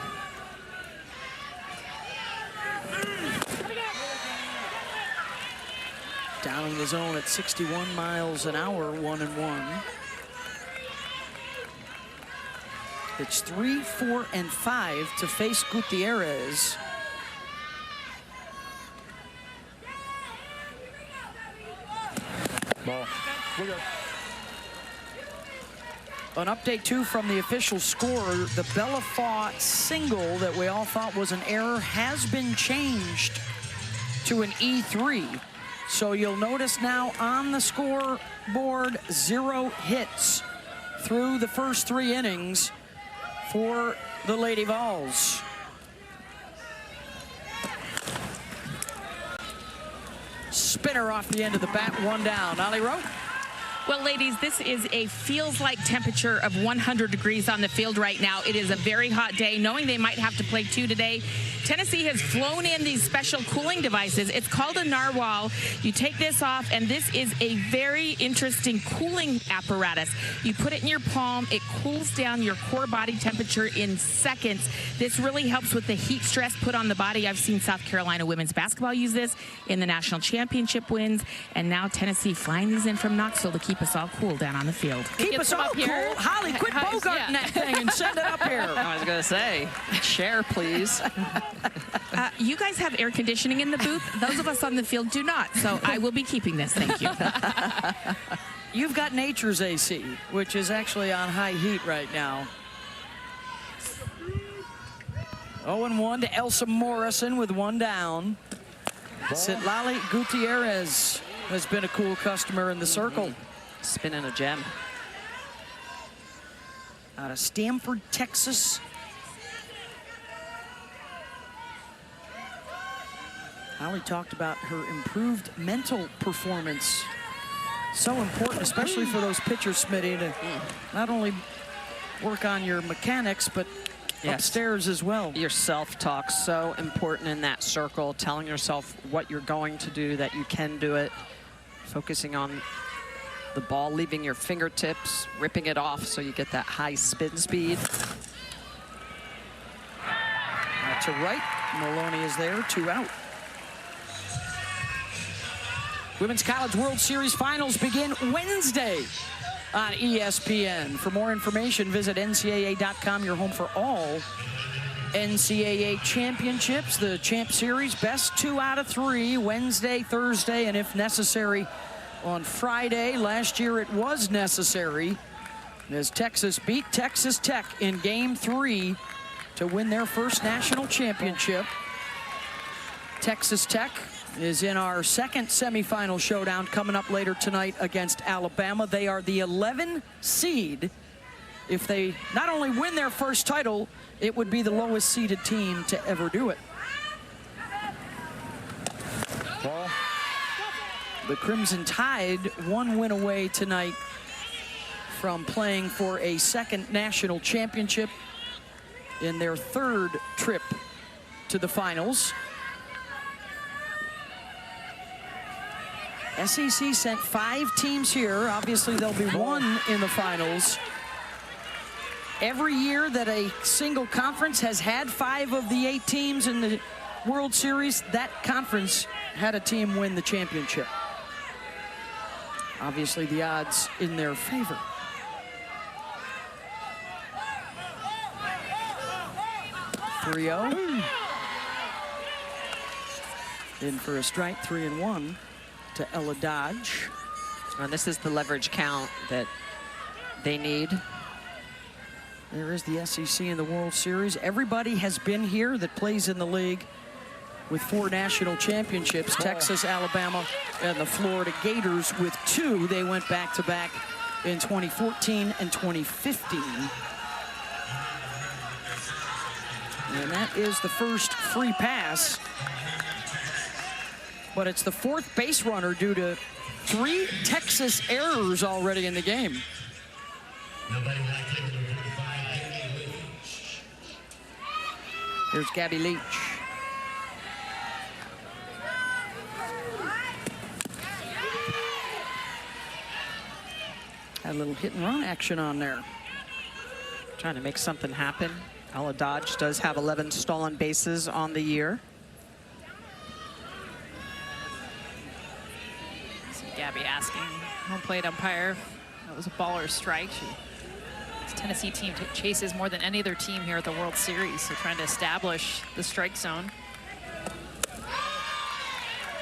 Down in the zone at 61 miles an hour, 1-1. It's 3, 4, and 5 to face Gutierrez. Ball. Look up. An update, too, from the official score. The Bellafaw single that we all thought was an error has been changed to an E3. So you'll notice now on the scoreboard, 0 hits through the first 3 innings for the Lady Vols. spinner off the end of the bat, 1 down. Ollie Rowe. Well, ladies, this is a feels-like temperature of 100 degrees on the field right now. It is a very hot day. Knowing they might have to play 2 today, Tennessee has flown in these special cooling devices. It's called a narwhal. You take this off, and this is a very interesting cooling apparatus. You put it in your palm. It cools down your core body temperature in seconds. This really helps with the heat stress put on the body. I've seen South Carolina women's basketball use this in the national championship wins, and now Tennessee flying these in from Knoxville to keep us all cool down on the field. Keep us all cool. Holly, quit bogarting that thing and send it up here. I was going to say, share, please. You guys have air conditioning in the booth. Those of us on the field do not, so I will be keeping this. Thank you. You've got nature's AC, which is actually on high heat right now. 0-1 to Elsa Morrison with 1 down. Citlali Gutierrez has been a cool customer in the circle. Spinning a gem. Out of Stamford, Texas. Holly talked about her improved mental performance. So important, especially for those pitchers, Smitty, to not only work on your mechanics, but upstairs as well. Your self-talk, so important in that circle, telling yourself what you're going to do, that you can do it, focusing on the ball leaving your fingertips, ripping it off so you get that high spin speed. To right, Maloney is there, 2 out. Women's College World Series Finals begin Wednesday on ESPN. For more information, visit ncaa.com, your home for all NCAA championships. The Champ Series, best 2 out of 3, Wednesday, Thursday, and if necessary, on Friday. Last year it was necessary as Texas beat Texas Tech in Game 3 to win their first national championship. Texas Tech is in our second semifinal showdown coming up later tonight against Alabama. They are the 11 seed. If they not only win their first title, it would be the lowest seeded team to ever do it. Ball. The Crimson Tide 1 win away tonight from playing for a second national championship in their 3rd trip to the finals. SEC sent 5 teams here. Obviously, there'll be 1 in the finals. Every year that a single conference has had 5 of the 8 teams in the World Series, that conference had a team win the championship. Obviously, the odds in their favor. (3-0). In for a strike, 3-1 to Ella Dodge. And this is the leverage count that they need. There is the SEC in the World Series. Everybody has been here that plays in the league with 4 national championships. Texas, Alabama, and the Florida Gators with 2. They went back-to-back in 2014 and 2015. And that is the first free pass. But it's the 4th base runner due to 3 Texas errors already in the game. Here's Gabby Leach. Had a little hit and run action on there. Trying to make something happen. Ella Dodge does have 11 stolen bases on the year. See Gabby asking home plate umpire if that was a ball or a strike. This Tennessee team chases more than any other team here at the World Series, so trying to establish the strike zone.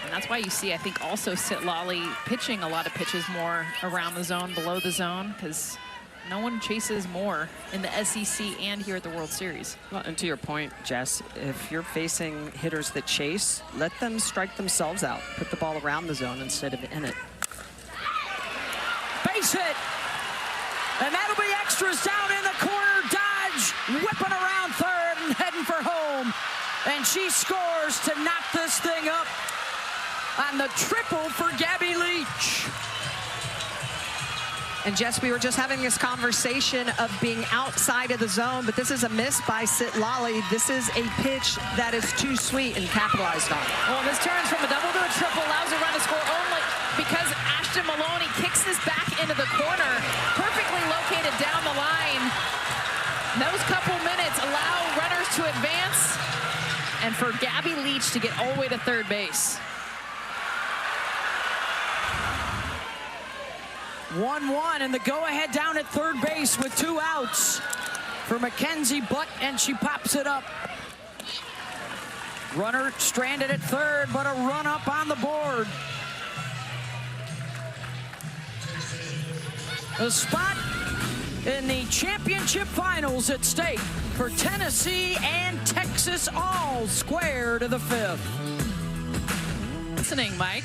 And that's why you see, I think, also Citlali pitching a lot of pitches more around the zone, below the zone, because no one chases more in the SEC and here at the World Series. Well, and to your point, Jess, if you're facing hitters that chase, let them strike themselves out. Put the ball around the zone instead of in it. Base hit. And that'll be extras down in the corner. Dodge whipping around third and heading for home. And she scores to knock this thing up. on the triple for Gabby Leach. And Jess, we were just having this conversation of being outside of the zone, but this is a miss by Sitlali. This is a pitch that is too sweet and capitalized on. Well, this turns from a double to a triple, allows a run to score only because Ashton Maloney kicks this back into the corner, perfectly located down the line. Those couple minutes allow runners to advance and for Gabby Leach to get all the way to third base. 1-1, and the go-ahead down at third base with 2 outs for Mackenzie Butt, and she pops it up. Runner stranded at third, but a run up on the board. A spot in the championship finals at stake for Tennessee and Texas, all square to the 5th. Listening, Mike.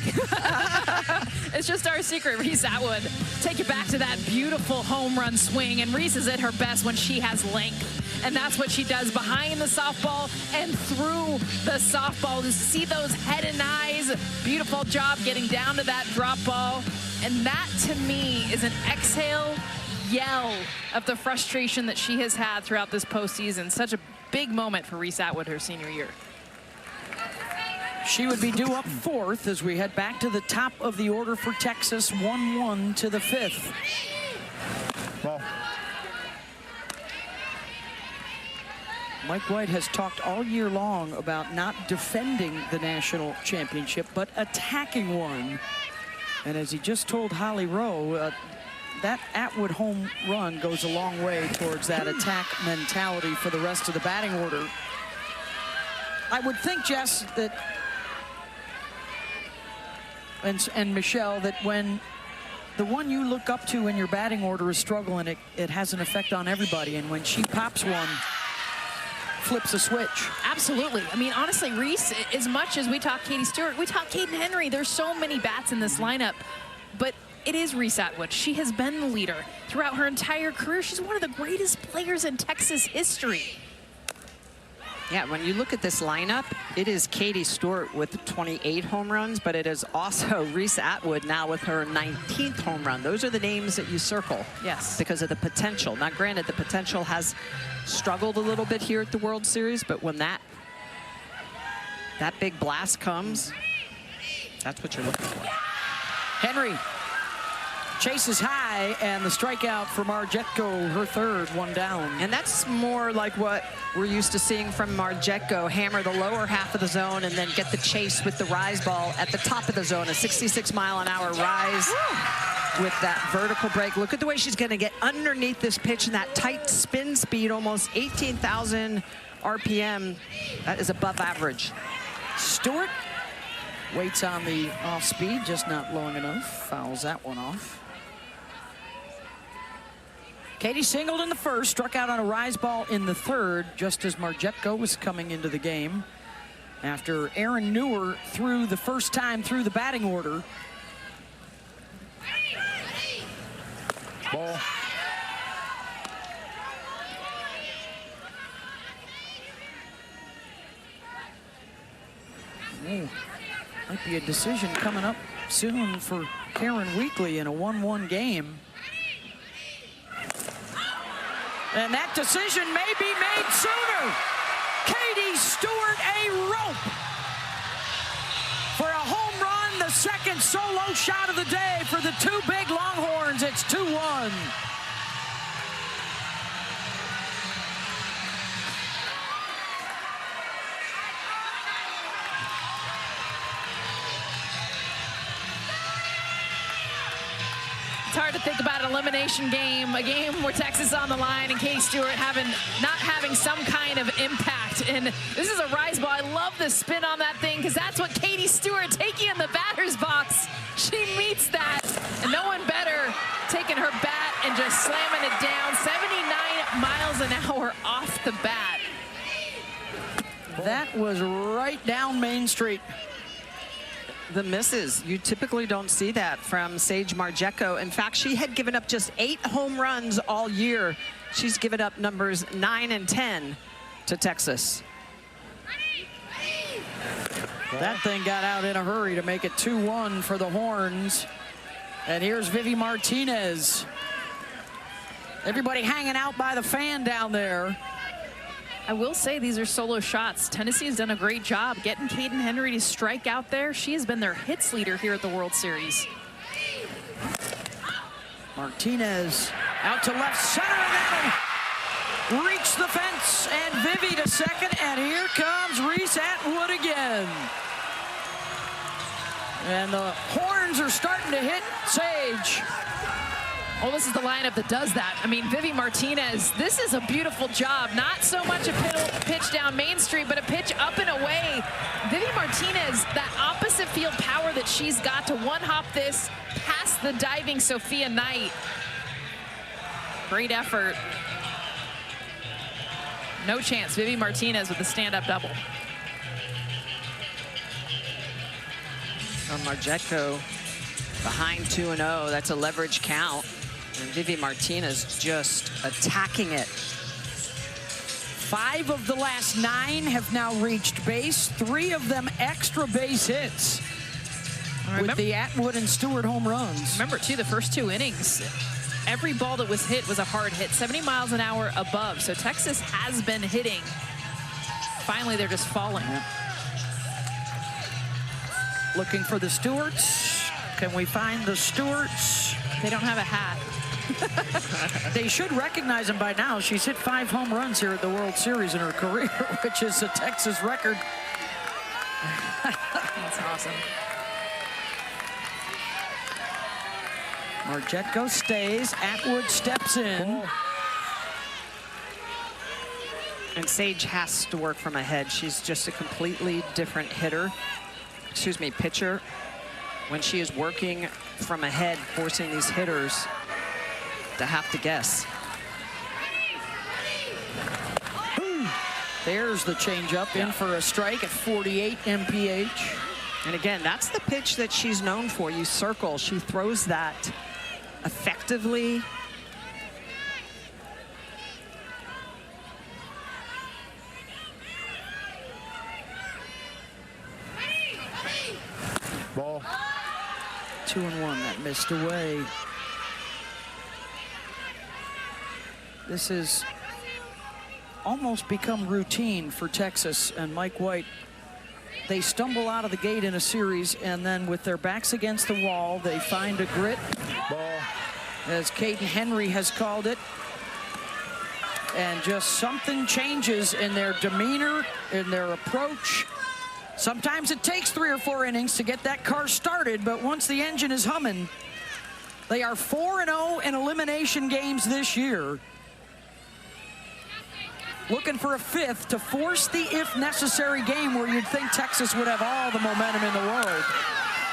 It's just our secret. Reese Atwood, take it back to that beautiful home run swing, and Reese is at her best when she has length, and that's what she does behind the softball and through the softball. To see those head and eyes, beautiful job getting down to that drop ball, and that to me is an exhale yell of the frustration that she has had throughout this postseason. Such a big moment for Reese Atwood her senior year. She would be due up 4th as we head back to the top of the order for Texas, 1-1 to the 5th. Ball. Mike White has talked all year long about not defending the national championship, but attacking one. And as he just told Holly Rowe, that Atwood home run goes a long way towards that attack mentality for the rest of the batting order. I would think, Jess, that and Michelle, that when the one you look up to in your batting order is struggling, it has an effect on everybody. And when she pops one, flips a switch. Absolutely. I mean, honestly, Reese, as much as we talk Katie Stewart, we talk Caden Henry. There's so many bats in this lineup, but it is Reese Atwood. She has been the leader throughout her entire career. She's one of the greatest players in Texas history. Yeah, when you look at this lineup, it is Katie Stewart with 28 home runs, but it is also Reese Atwood now with her 19th home run. Those are the names that you circle. Yes. Because of the potential. Now, granted, the potential has struggled a little bit here at the World Series, but when that big blast comes, that's what you're looking for. Henry chases high, and the strikeout for Marjetko, her 3rd, 1 down. And that's more like what we're used to seeing from Marjetko, hammer the lower half of the zone and then get the chase with the rise ball at the top of the zone, a 66-mile-an-hour rise with that vertical break. Look at the way she's going to get underneath this pitch and that tight spin speed, almost 18,000 RPM. That is above average. Stewart waits on the off speed, just not long enough. Fouls that one off. Katie singled in the 1st, struck out on a rise ball in the 3rd, just as Marjetko was coming into the game. After Aaron Newer threw the first time through the batting order. Ball. Ooh, might be a decision coming up soon for Karen Weekly in a 1-1 game. And that decision may be made sooner. Katie Stewart, a rope for a home run, the 2nd solo shot of the day for the 2 big Longhorns. It's 2-1. It's hard to think about an elimination game, a game where Texas is on the line and Katie Stewart not having some kind of impact. And this is a rise ball. I love the spin on that thing because that's what Katie Stewart taking in the batter's box. She meets that, and no one better taking her bat and just slamming it down. 79 miles an hour off the bat. That was right down Main Street. The misses. You typically don't see that from Sage Marjetko. In fact, she had given up just 8 home runs all year. She's given up numbers 9 and 10 to Texas. That thing got out in a hurry to make it 2-1 for the Horns. And here's Vivi Martinez. Everybody hanging out by the fan down there. I will say these are solo shots. Tennessee has done a great job getting Caden Henry to strike out there. She has been their hits leader here at the World Series. Martinez out to left center, and that'll reach the fence, and Vivi to second, and here comes Reese Atwood again. And the Horns are starting to hit Sage. Well, this is the lineup that does that. I mean, Vivi Martinez, this is a beautiful job. Not so much a pitch down Main Street, but a pitch up and away. Vivi Martinez, that opposite field power that she's got to one-hop this past the diving Sophia Knight. Great effort. No chance. Vivi Martinez with the stand-up double. Margetko behind 2-0. That's a leverage count. And Vivi Martinez just attacking it. 5 of the last 9 have now reached base. 3 of them extra base hits with the Atwood and Stewart home runs. Remember, too, the first 2 innings, every ball that was hit was a hard hit, 70 miles an hour above. So Texas has been hitting. Finally, they're just falling. Yeah. Looking for the Stewarts. Can we find the Stewarts? They don't have a hat. They should recognize him by now. She's hit 5 home runs here at the World Series in her career, which is a Texas record. That's awesome. Margetko stays. Atwood steps in. And Sage has to work from ahead. She's just a completely different pitcher. When she is working from ahead, forcing these hitters to have to guess. There's the changeup in for a strike at 48 mph. And again, that's the pitch that she's known for. You circle, she throws that effectively. Ball. 2-1, that missed away. This has almost become routine for Texas and Mike White. They stumble out of the gate in a series, and then with their backs against the wall, they find a grit. Ball. As Caden Henry has called it. And just something changes in their demeanor, in their approach. Sometimes it takes 3 or 4 innings to get that car started, but once the engine is humming, they are 4-0 in elimination games this year. Looking for a 5th to force the if necessary game where you'd think Texas would have all the momentum in the world.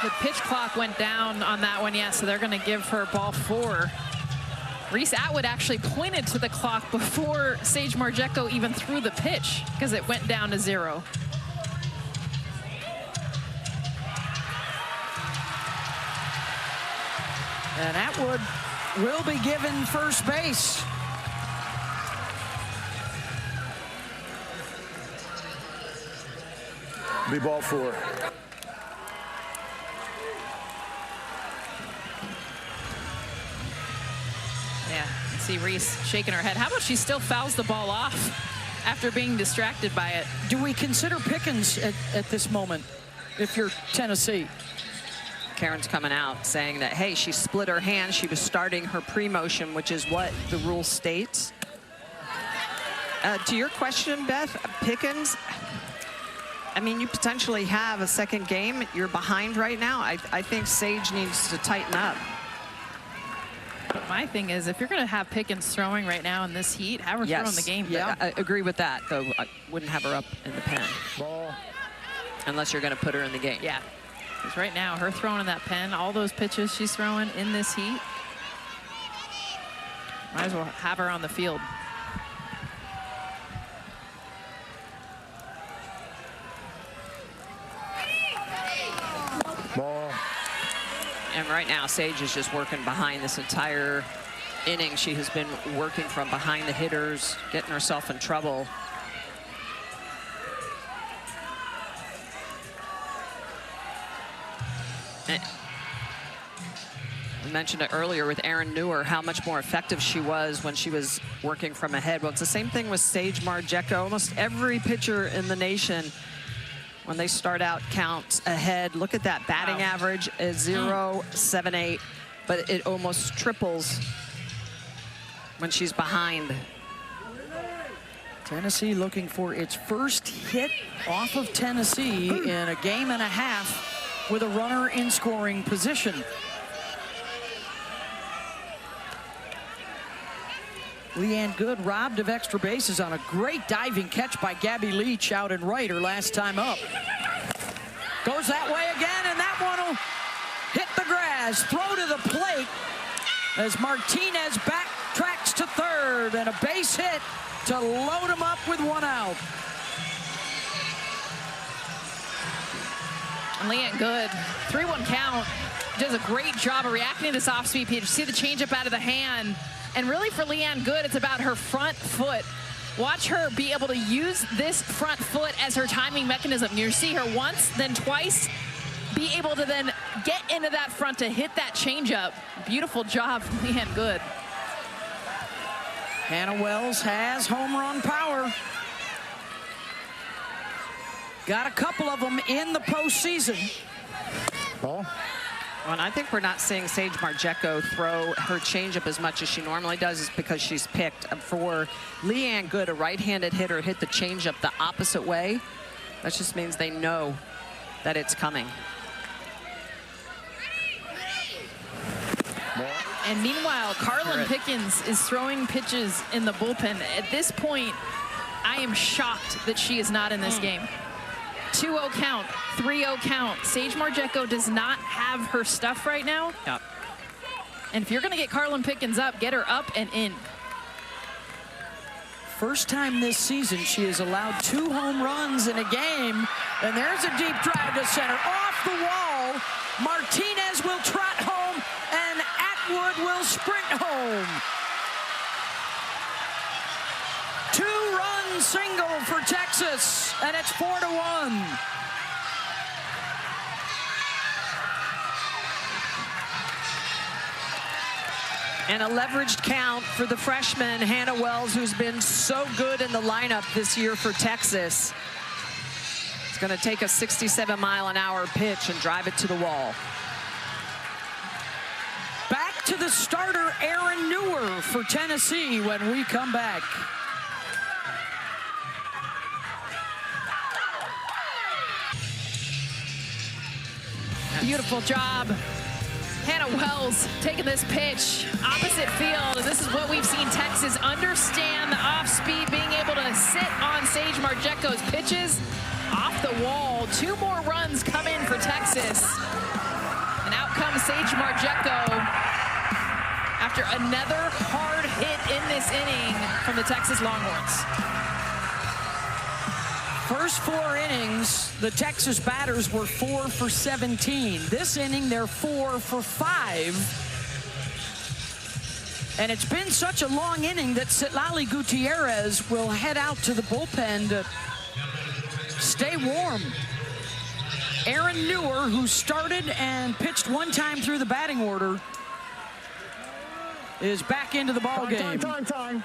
The pitch clock went down on that one, yeah, so they're going to give her ball 4. Reese Atwood actually pointed to the clock before Sage Margetko even threw the pitch because it went down to 0. And Atwood will be given first base. Be ball 4. Yeah, see Reese shaking her head. How about she still fouls the ball off after being distracted by it? Do we consider Pickens at this moment if you're Tennessee? Karen's coming out saying that, hey, she split her hand. She was starting her pre-motion, which is what the rule states. To your question, Beth, Pickens, I mean, you potentially have a second game. You're behind right now. I think Sage needs to tighten up. My thing is, if you're going to have Pickens throwing right now in this heat, have her throw in the game. Yeah, I agree with that, though. I wouldn't have her up in the pen. Ball. Unless you're going to put her in the game. Yeah. Because right now, her throwing in that pen, all those pitches she's throwing in this heat, might as well have her on the field. Ball. And right now, Sage is just working behind this entire inning. She has been working from behind the hitters, getting herself in trouble. I mentioned it earlier with Erin Newer, how much more effective she was when she was working from ahead. Well, it's the same thing with Sage Marjeko. Almost every pitcher in the nation, when they start out, counts ahead. Look at that batting average is 0.78, but it almost triples when she's behind. Tennessee looking for its first hit off of Tennessee in a game and a half with a runner in scoring position. Leanne Good robbed of extra bases on a great diving catch by Gabby Leach out in right her last time up. Goes that way again, and that one will hit the grass. Throw to the plate as Martinez backtracks to third, and a base hit to load him up with one out. And Leanne Good, 3-1 count, does a great job of reacting to this off-speed pitch. See the changeup out of the hand. And really for Leanne Good, it's about her front foot. Watch her be able to use this front foot as her timing mechanism. You see her once, then twice, be able to then get into that front to hit that changeup. Beautiful job from Leanne Good. Hannah Wells has home run power. Got a couple of them in the postseason. Ball. Well, and I think we're not seeing Sage Marjeko throw her changeup as much as she normally does, is because she's picked. For Leanne Good, a right-handed hitter, hit the changeup the opposite way. That just means they know that it's coming. And meanwhile, Carlin Pickens is throwing pitches in the bullpen. At this point, I am shocked that she is not in this game. 2-0 count, 3-0 count. Sage Marjeko does not have her stuff right now. Yep. And if you're going to get Carlin Pickens up, get her up and in. First time this season she has allowed 2 home runs in a game. And there's a deep drive to center. Off the wall. Martinez will trot home, and Atwood will sprint home. 2-run single for Texas, and it's 4-1. And a leveraged count for the freshman, Hannah Wells, who's been so good in the lineup this year for Texas. It's going to take a 67-mile-an-hour pitch and drive it to the wall. Back to the starter, Erin Newer, for Tennessee when we come back. Beautiful job. Hannah Wells taking this pitch opposite field. And this is what we've seen Texas understand, the off-speed, being able to sit on Sage Marjeko's pitches. Off the wall, 2 more runs come in for Texas. And out comes Sage Marjeko after another hard hit in this inning from the Texas Longhorns. First 4 innings, the Texas batters were 4 for 17. This inning, they're 4 for 5. And it's been such a long inning that Citlali Gutierrez will head out to the bullpen to stay warm. Erin Newer, who started and pitched 1 time through the batting order, is back into the ball game. Time.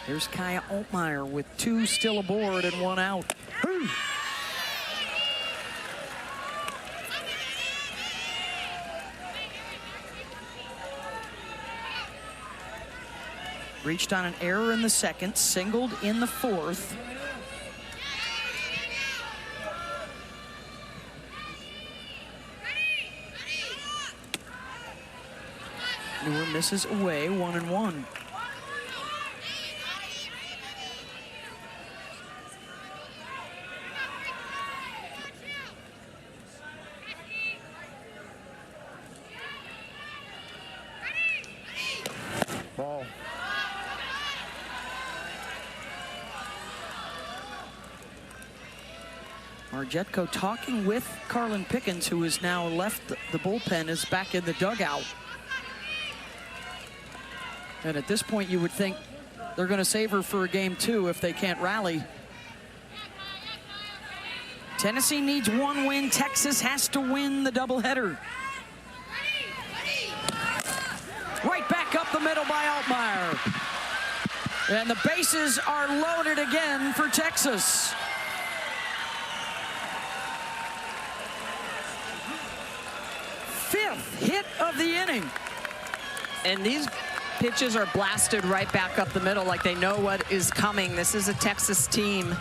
Here's Kaya Altmaier with 2 still aboard and 1 out. Reached on an error in the second, singled in the 4th. Newer misses away, 1-1. Ball. Marjetko talking with Carlin Pickens, who has now left the bullpen, is back in the dugout. And at this point, you would think they're going to save her for a game 2 if they can't rally. Tennessee needs 1 win. Texas has to win the doubleheader. Right back up the middle by Altmaier. And the bases are loaded again for Texas. Fifth hit of the inning. And these pitches are blasted right back up the middle like they know what is coming. This is a Texas team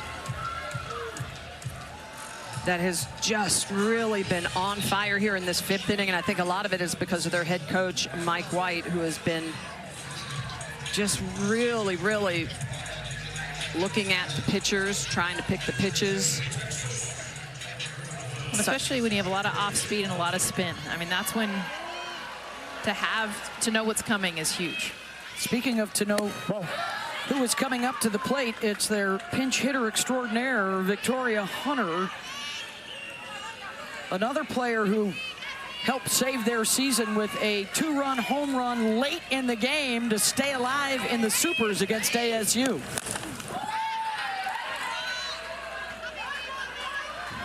that has just really been on fire here in this 5th inning, and I think a lot of it is because of their head coach, Mike White, who has been just really, really looking at the pitchers, trying to pick the pitches. Especially when you have a lot of off speed and a lot of spin. I mean, that's when to know what's coming is huge. Speaking of to know who is coming up to the plate, it's their pinch hitter extraordinaire, Victoria Hunter. Another player who helped save their season with a 2-run home run late in the game to stay alive in the Supers against ASU.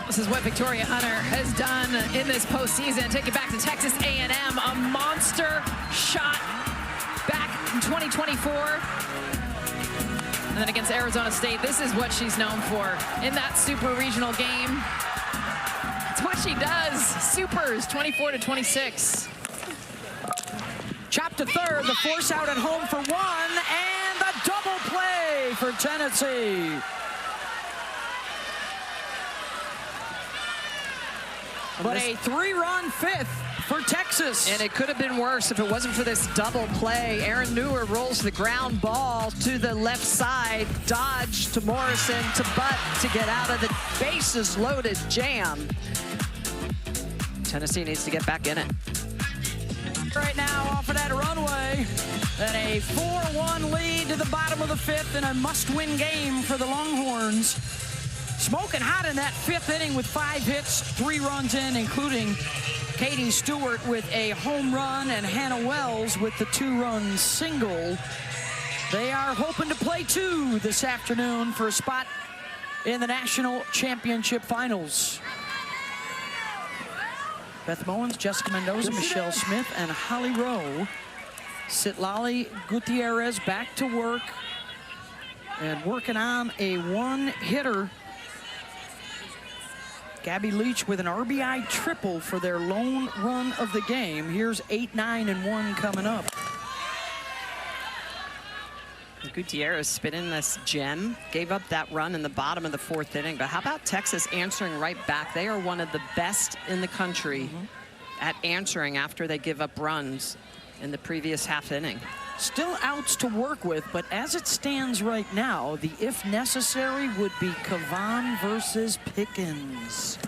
This is what Victoria Hunter has done in this postseason. Take it back to Texas A&M, a monster shot back in 2024. And then against Arizona State, this is what she's known for in that super regional game. It's what she does. Supers, 24-26. Chop to third, the force out at home for 1, and the double play for Tennessee. But a 3-run 5th for Texas. And it could have been worse if it wasn't for this double play. Aaron Newer rolls the ground ball to the left side, dodge to Morrison, to Butt to get out of the bases loaded jam. Tennessee needs to get back in it. Right now off of that runway. And a 4-1 lead to the bottom of the 5th and a must-win game for the Longhorns. Smoking hot in that 5th inning with 5 hits, 3 runs in, including Katie Stewart with a home run and Hannah Wells with the 2-run single. They are hoping to play 2 this afternoon for a spot in the national championship finals. Beth Mowens, Jessica Mendoza, Michelle Smith, and Holly Rowe. Citlali Gutierrez back to work and working on a 1-hitter. Gabby Leach with an RBI triple for their lone run of the game. Here's 8, 9, and 1 coming up. Gutierrez spit in this gem, gave up that run in the bottom of the 4th inning. But how about Texas answering right back? They are one of the best in the country at answering after they give up runs in the previous half inning. Still outs to work with, but as it stands right now, the if necessary would be Kavan versus Pickens.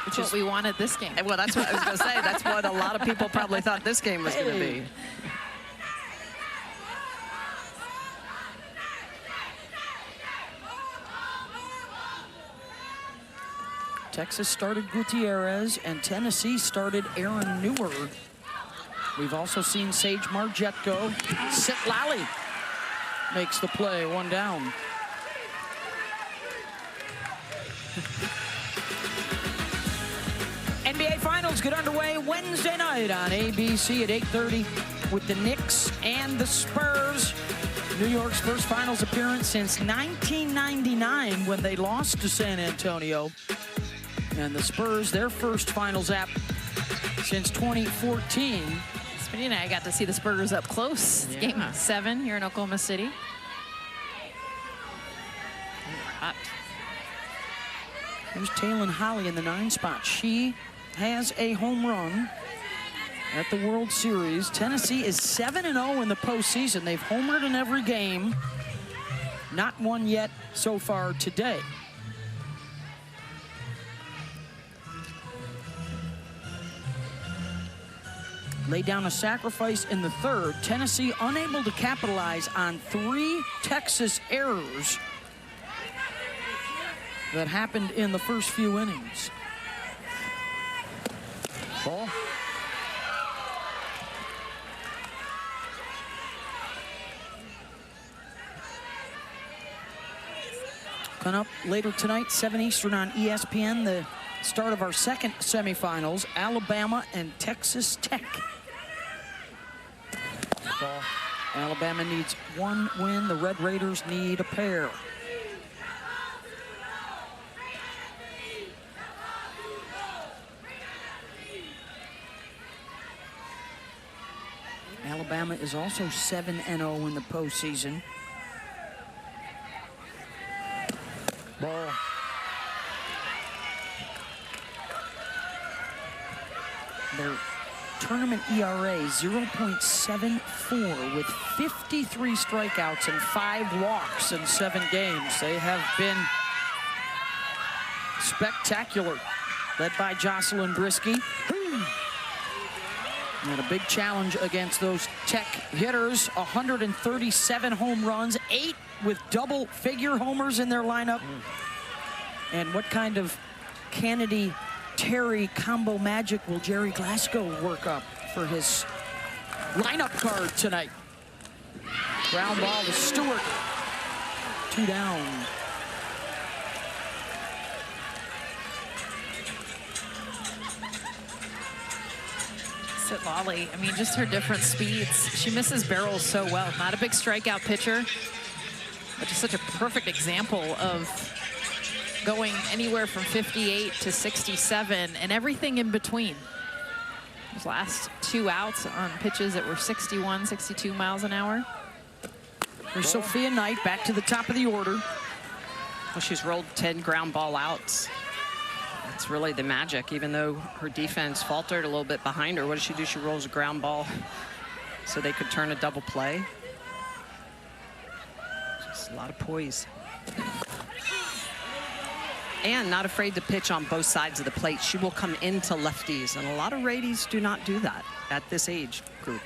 Which is what we wanted this game. Well, that's what I was going to say. That's what a lot of people probably thought this game was going to be. Texas started Gutierrez, and Tennessee started Aaron Newer. We've also seen Sage Marjetko. Citlali makes the play, 1 down. NBA Finals get underway Wednesday night on ABC at 8:30 with the Knicks and the Spurs. New York's first Finals appearance since 1999 when they lost to San Antonio. And the Spurs, their first Finals app since 2014. Smitty and I got to see the Spurs up close. Yeah. Game 7 here in Oklahoma City. Hot. Here's Taylon Holly in the 9 spot. She has a home run at the World Series. Tennessee is 7-0 in the postseason. They've homered in every game. Not one yet so far today. Laid down a sacrifice in the 3rd. Tennessee unable to capitalize on 3 Texas errors. that happened in the first few innings. Ball. Coming up later tonight, 7 Eastern on ESPN, the start of our second semifinals, Alabama and Texas Tech. Ball. Alabama needs one win. The Red Raiders need a pair. Alabama is also 7-0 in the postseason. Ball. Their tournament ERA 0.74 with 53 strikeouts and 5 walks in 7 games. They have been spectacular, led by Jocelyn Brisky. And a big challenge against those Tech hitters. 137 home runs, 8 with double-figure homers in their lineup. And what kind of Kennedy-Terry combo magic will Jerry Glasgow work up for his lineup card tonight? Ground ball to Stewart. 2 down. Lolly, I mean, just her different speeds. She misses barrels so well. Not a big strikeout pitcher, but just such a perfect example of going anywhere from 58 to 67 and everything in between. Those last 2 outs on pitches that were 61, 62 miles an hour. Here's Sophia Knight back to the top of the order. Well, she's rolled 10 ground ball outs. That's really the magic, even though her defense faltered a little bit behind her. What does she do? She rolls a ground ball so they could turn a double play. Just a lot of poise. And not afraid to pitch on both sides of the plate. She will come into lefties, and a lot of righties do not do that at this age group.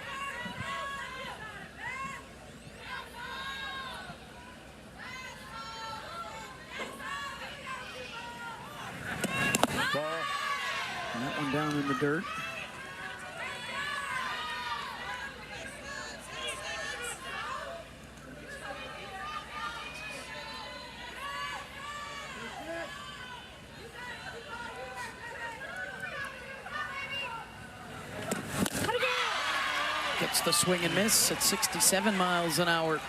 And that one down in the dirt. Gets the swing and miss at 67 miles an hour.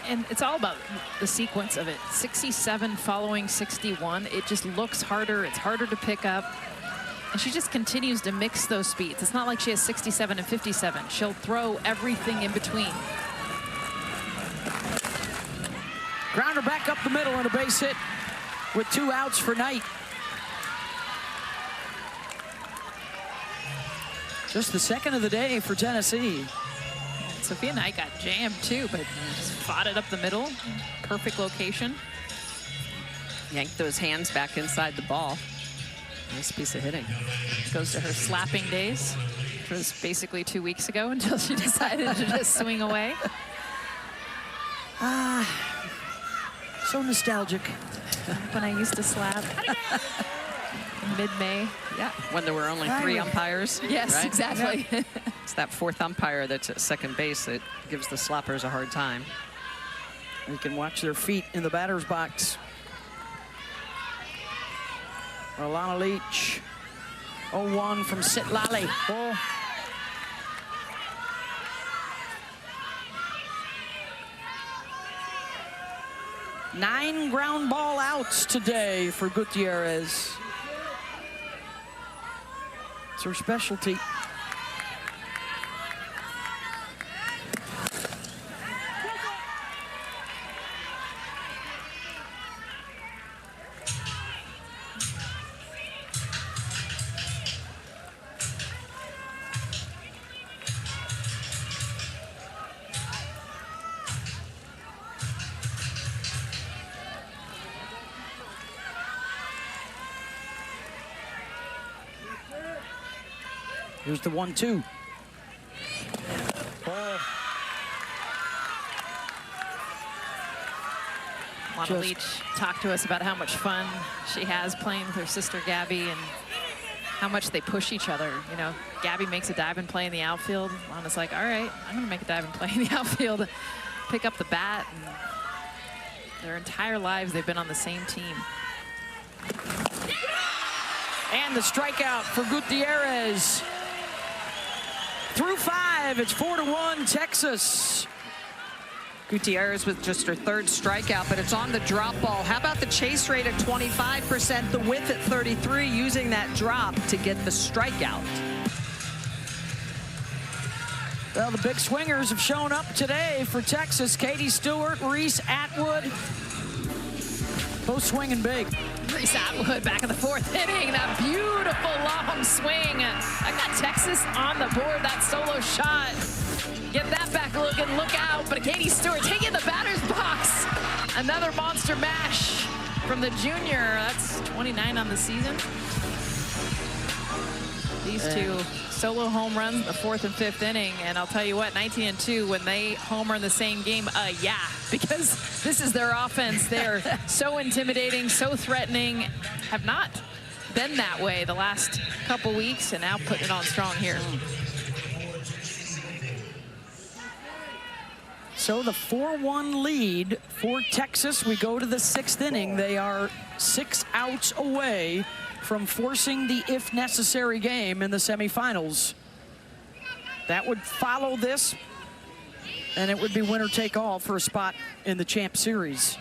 And it's all about the sequence of it. 67 following 61. It just looks harder. It's harder to pick up. And she just continues to mix those speeds. It's not like she has 67 and 57. She'll throw everything in between. Grounder back up the middle and a base hit with 2 outs for Knight. Just the second of the day for Tennessee. Sophia Knight got jammed too, but just fought it up the middle. Perfect location. Yanked those hands back inside the ball. Nice piece of hitting. Goes to her slapping days, which was basically 2 weeks ago until she decided to just swing away. So nostalgic. When I used to slap in mid-May. Yeah, when there were only 3 umpires. Yes, right? exactly. Yeah. It's that 4th umpire that's at second base that gives the slappers a hard time. You can watch their feet in the batter's box. Alana Leach, 0-1 from Sitlali. Ball. Nine ground ball outs today for Gutierrez. It's her specialty. Here's the 1-2. Lana Leach talked to us about how much fun she has playing with her sister Gabby and how much they push each other. You know, Gabby makes a dive and play in the outfield. Lana's like, all right, I'm gonna make a dive and play in the outfield, pick up the bat, and their entire lives they've been on the same team. And the strikeout for Gutierrez. Through 5, it's 4-1 Texas. Gutierrez with just her 3rd strikeout, but it's on the drop ball. How about the chase rate at 25%, the whiff at 33, using that drop to get the strikeout? Well, the big swingers have shown up today for Texas. Katie Stewart, Reese Atwood, both swinging big. Reese Atwood back in the 4th inning. That beautiful long swing. I got Texas on the board. That solo shot. Get that back looking, look out. But Katie Stewart taking the batter's box. Another monster mash from the junior. That's 29 on the season. These two solo home runs in the 4th and 5th inning. And I'll tell you what, 19-2, when they homer in the same game, yeah, because this is their offense. They're so intimidating, so threatening, have not been that way the last couple weeks, and now putting it on strong here. So the 4-1 lead for Texas. We go to the 6th inning. They are 6 outs away from forcing the if necessary game in the semifinals. That would follow this, and it would be winner take all for a spot in the Champ Series.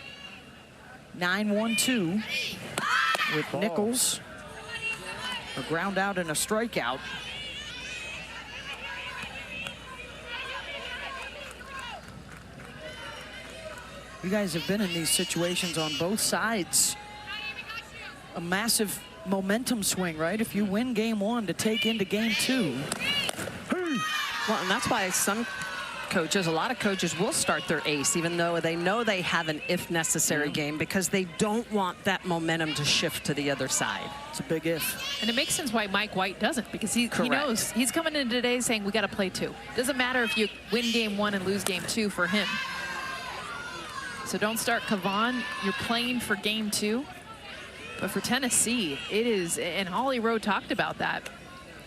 9-1-2 with Nichols. A ground out and a strikeout. You guys have been in these situations on both sides. A massive momentum swing, right? If you win game 1 to take into game 2. Well, and that's why some coaches, a lot of coaches will start their ace, even though they know they have an if necessary game, because they don't want that momentum to shift to the other side. It's a big if. And it makes sense why Mike White doesn't, because he knows he's coming in today saying we got to play 2. Doesn't matter if you win game 1 and lose game 2 for him. So don't start Kavan. You're playing for game 2. But for Tennessee, it is, and Holly Rowe talked about that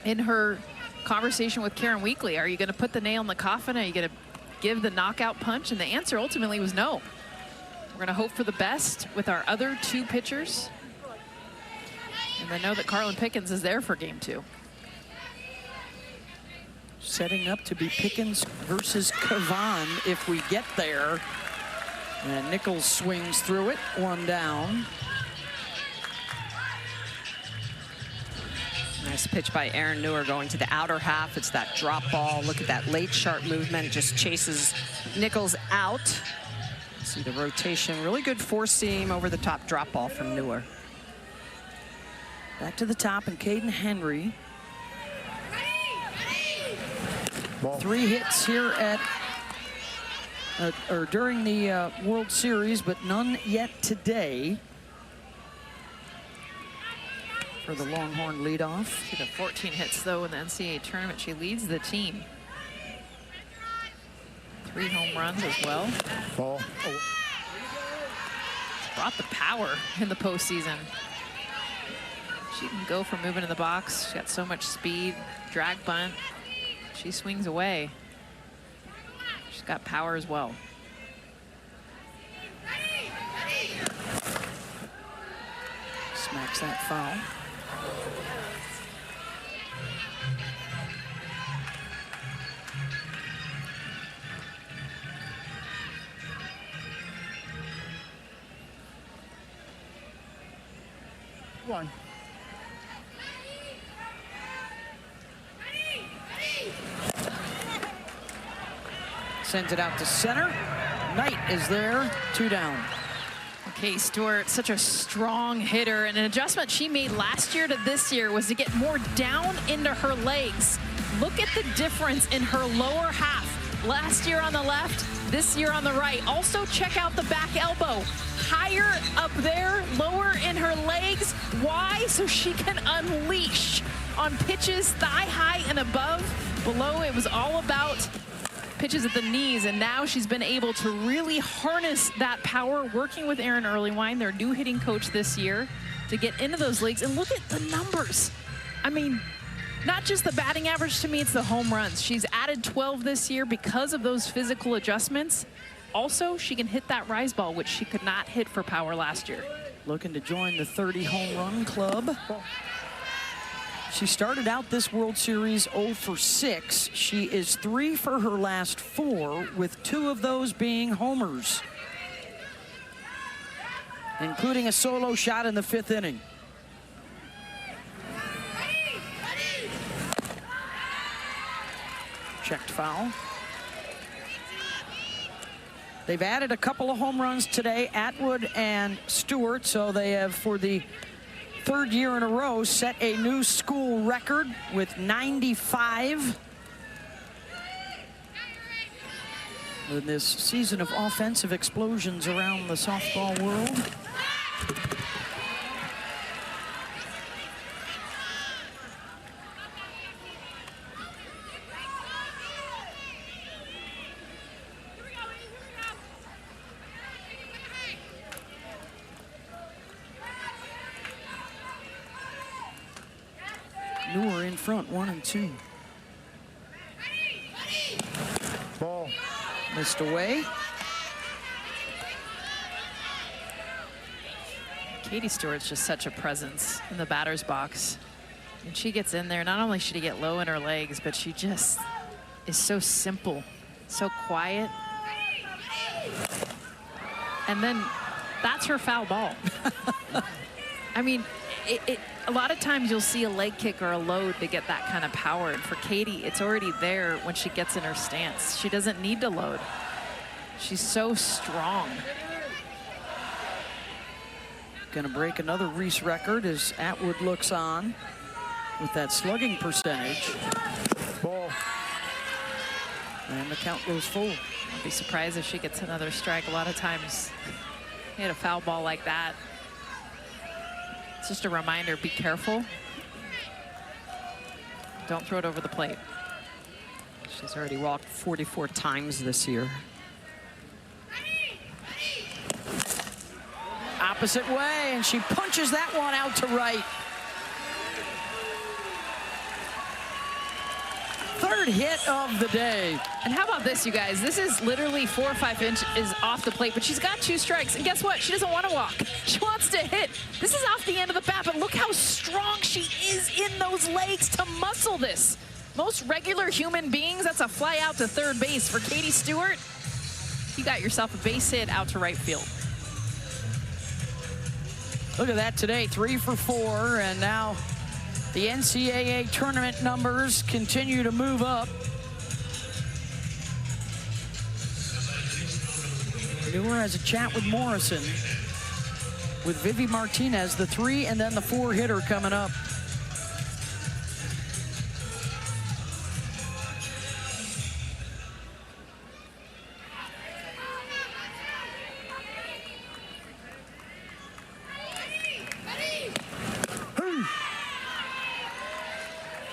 in her conversation with Karen Weekly. Are you going to put the nail in the coffin? Are you going to give the knockout punch? And the answer ultimately was no. We're going to hope for the best with our other 2 pitchers. And they know that Carlin Pickens is there for game 2. Setting up to be Pickens versus Kavan if we get there. And Nichols swings through it, 1 down. Nice pitch by Aaron Newer going to the outer half. It's that drop ball. Look at that late sharp movement. Just chases Nichols out. See the rotation. Really good 4-seam over the top drop ball from Newer. Back to the top, and Caden Henry. Ball. 3 hits here at or during the World Series, but none yet today for the Longhorn leadoff. See the 14 hits though in the NCAA tournament. She leads the team. 3 home runs as well. Ball. Brought the power in the postseason. She can go for moving in the box. She's got so much speed, drag bunt. She swings away. She's got power as well. Smacks that foul. One. Sends it out to center. Knight is there, 2 down. Okay, Stewart, such a strong hitter, and an adjustment she made last year to this year was to get more down into her legs. Look at the difference in her lower half. Last year on the left, this year on the right. Also check out the back elbow. Higher up there, lower in her legs. Why? So she can unleash on pitches thigh high and above. Below, it was all about pitches at the knees, and now she's been able to really harness that power, working with Erin Earlywine, their new hitting coach this year, to get into those leagues. And look at the numbers. I mean, not just the batting average, to me, it's the home runs. She's added 12 this year because of those physical adjustments. Also, she can hit that rise ball, which she could not hit for power last year. Looking to join the 30 home run club. She started out this World Series 0 for 6. She is 3 for her last 4, with 2 of those being homers, including a solo shot in the 5th inning. Checked foul. They've added a couple of home runs today, Atwood and Stewart, so they have, for the 3rd year in a row, set a new school record with 95. In this season of offensive explosions around the softball world. Newer in front, 1 and 2. Ball. Missed away. Katie Stewart's just such a presence in the batter's box. When she gets in there, not only should she get low in her legs, but she just is so simple, so quiet. And then that's her foul ball. I mean, a lot of times you'll see a leg kick or a load to get that kind of power. And for Katie, it's already there when she gets in her stance. She doesn't need to load. She's so strong. Gonna break another Reese record as Atwood looks on with that slugging percentage. Ball. And the count goes full. I'd be surprised if she gets another strike. A lot of times, you hit a foul ball like that. It's just a reminder, be careful. Don't throw it over the plate. She's already walked 44 times this year. Opposite way, and she punches that one out to right. 3rd hit of the day. And how about this, you guys? This is literally 4 or 5 inches off the plate, but she's got 2 strikes. And guess what? She doesn't want to walk. She wants to hit. This is off the end of the bat, but look how strong she is in those legs to muscle this. Most regular human beings, that's a fly out to 3rd base. For Katie Stewart, you got yourself a base hit out to right field. Look at that today, 3 for 4, and now the NCAA tournament numbers continue to move up. Newer has a chat with Morrison, with Vivi Martinez, the 3 and then the 4 hitter coming up.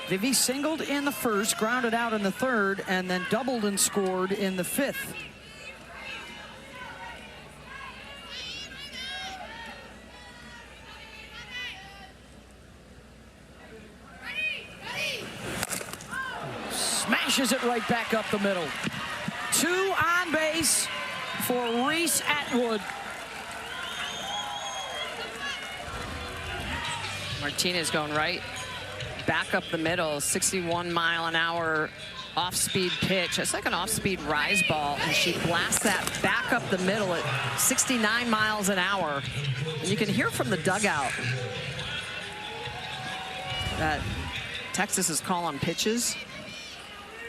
Vivi singled in the 1st, grounded out in the 3rd, and then doubled and scored in the 5th. Smashes it right back up the middle. 2 on base for Reese Atwood. Martinez going right back up the middle, 61-mile-an-hour off-speed pitch. It's like an off-speed rise ball, and she blasts that back up the middle at 69 miles an hour. And you can hear from the dugout that Texas is calling pitches.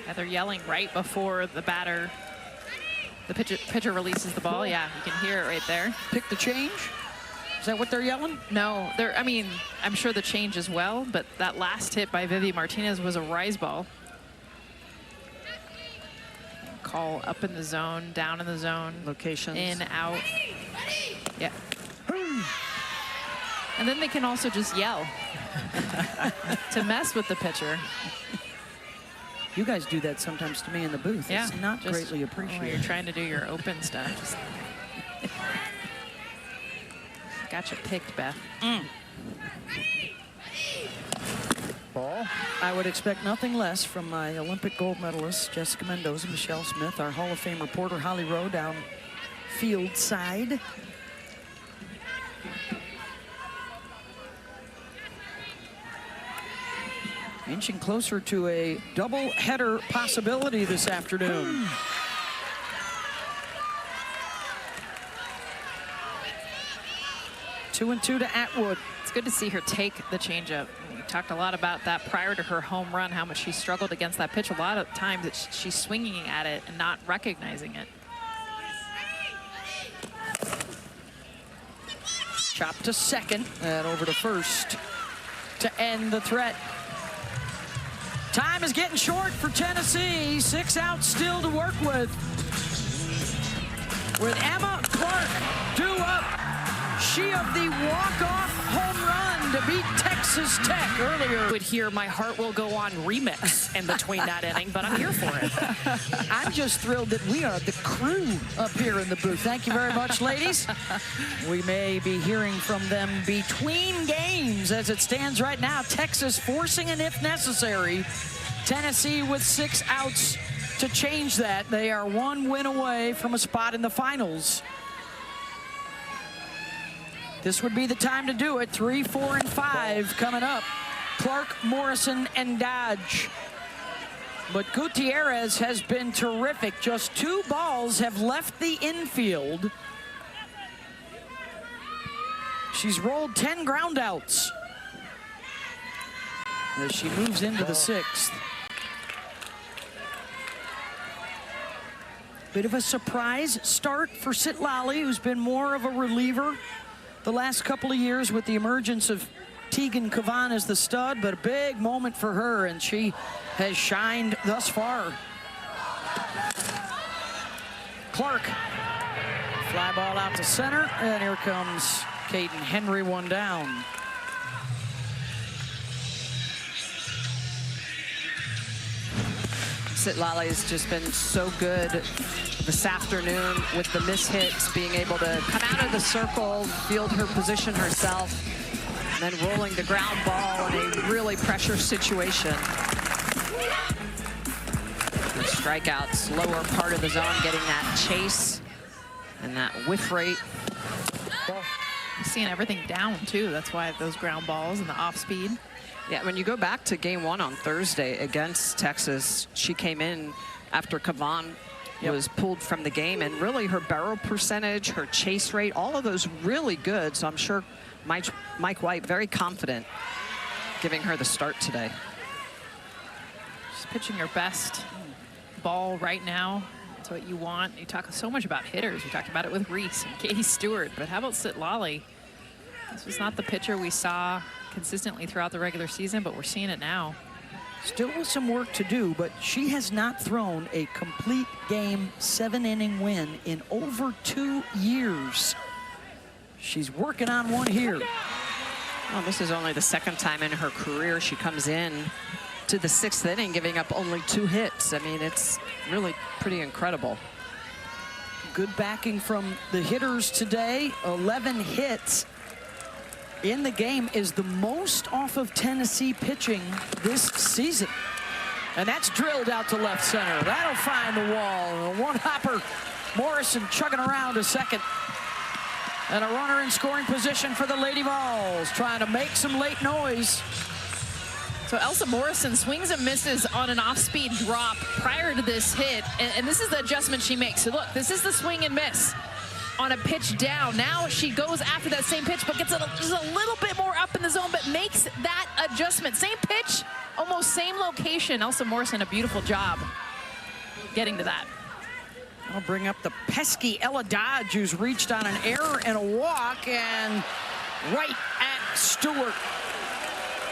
Yeah, they're yelling right before the batter, the pitcher releases the ball. Yeah, you can hear it right there. Pick the change? Is that what they're yelling? No, I mean, I'm sure the change as well, but that last hit by Vivi Martinez was a rise ball. Call up in the zone, down in the zone. Locations. In, out. Yeah. And then they can also just yell to mess with the pitcher. You guys do that sometimes to me in the booth. Yeah, It's not just greatly when appreciated. you're trying to do your open stuff. Just got you picked, Beth. Ball. I would expect nothing less from my Olympic gold medalists, Jessica Mendoza, Michelle Smith, our Hall of Fame reporter, Holly Rowe, down field side. Inching closer to a double-header possibility this afternoon. Two and two to Atwood. It's good to see her take the changeup. We talked a lot about that prior to her home run, how much she struggled against that pitch. A lot of times that she's swinging at it and not recognizing it. Chop to second and over to first to end the threat. Time is getting short for Tennessee. 6 outs still to work with. With Emma Clark due up. She of the walk-off home run to beat Texas Tech earlier. Would hear My Heart Will Go On remix in between that inning, but I'm here for it. I'm just thrilled that we are the crew up here in the booth. Thank you very much, ladies. We may be hearing from them between games as it stands right now. Texas forcing an if necessary. Tennessee with 6 outs to change that. They are 1 win away from a spot in the finals. This would be the time to do it. 3, 4, and 5 coming up. Clark, Morrison, and Dodge. But Gutierrez has been terrific. Just 2 balls have left the infield. She's rolled 10 ground outs as she moves into the 6th. Bit of a surprise start for Sitlali, who's been more of a reliever the last couple of years with the emergence of Tegan Kavan as the stud, but a big moment for her, and she has shined thus far. Clark, fly ball out to center, and here comes Caden Henry, 1 down. Sitlali has just been so good this afternoon with the mishits, being able to come out of the circle, field her position herself, and then rolling the ground ball in a really pressure situation. The strikeouts, lower part of the zone, getting that chase and that whiff rate. Seeing everything down, too. That's why those ground balls and the off speed. Yeah, when you go back to game 1 on Thursday against Texas, she came in after Kavan was pulled from the game, and really her barrel percentage, her chase rate, all of those really good. So I'm sure Mike White very confident giving her the start today. She's pitching her best ball right now. That's what you want. You talk so much about hitters. We talked about it with Reese and Katie Stewart, but how about Sitlali? This was not the pitcher we saw consistently throughout the regular season, but we're seeing it now. Still with some work to do, but she has not thrown a complete game 7-inning win in over 2 years. She's working on one here. Well, this is only the 2nd time in her career she comes in to the 6th inning, giving up only 2 hits. I mean, it's really pretty incredible. Good backing from the hitters today. 11 hits in the game is the most off of Tennessee pitching this season. And that's drilled out to left center. That'll find the wall. A one-hopper. Morrison chugging around to second. And a runner in scoring position for the Lady Vols, trying to make some late noise. So Elsa Morrison swings and misses on an off-speed drop prior to this hit, and this is the adjustment she makes. So look, this is the swing and miss on a pitch down. Now she goes after that same pitch, but gets just a little bit more up in the zone, but makes that adjustment. Same pitch, almost same location. Elsa Morrison, a beautiful job getting to that. I'll bring up the pesky Ella Dodge, who's reached on an error and a walk, and right at Stewart.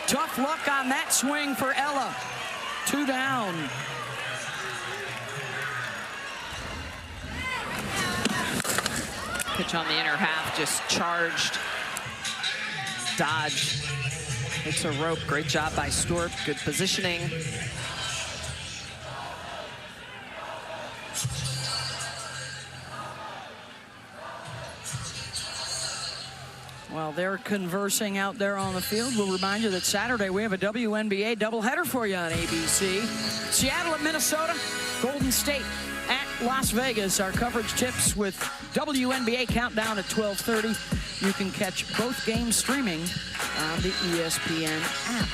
Tough luck on that swing for Ella. 2 down. Pitch on the inner half, just charged. Dodge hits a rope. Great job by Stewart. Good positioning. While they're conversing out there on the field, we'll remind you that Saturday we have a WNBA doubleheader for you on ABC. Seattle at Minnesota, Golden State at Las Vegas. Our coverage tips with WNBA countdown at 12:30. You can catch both games streaming on the ESPN app.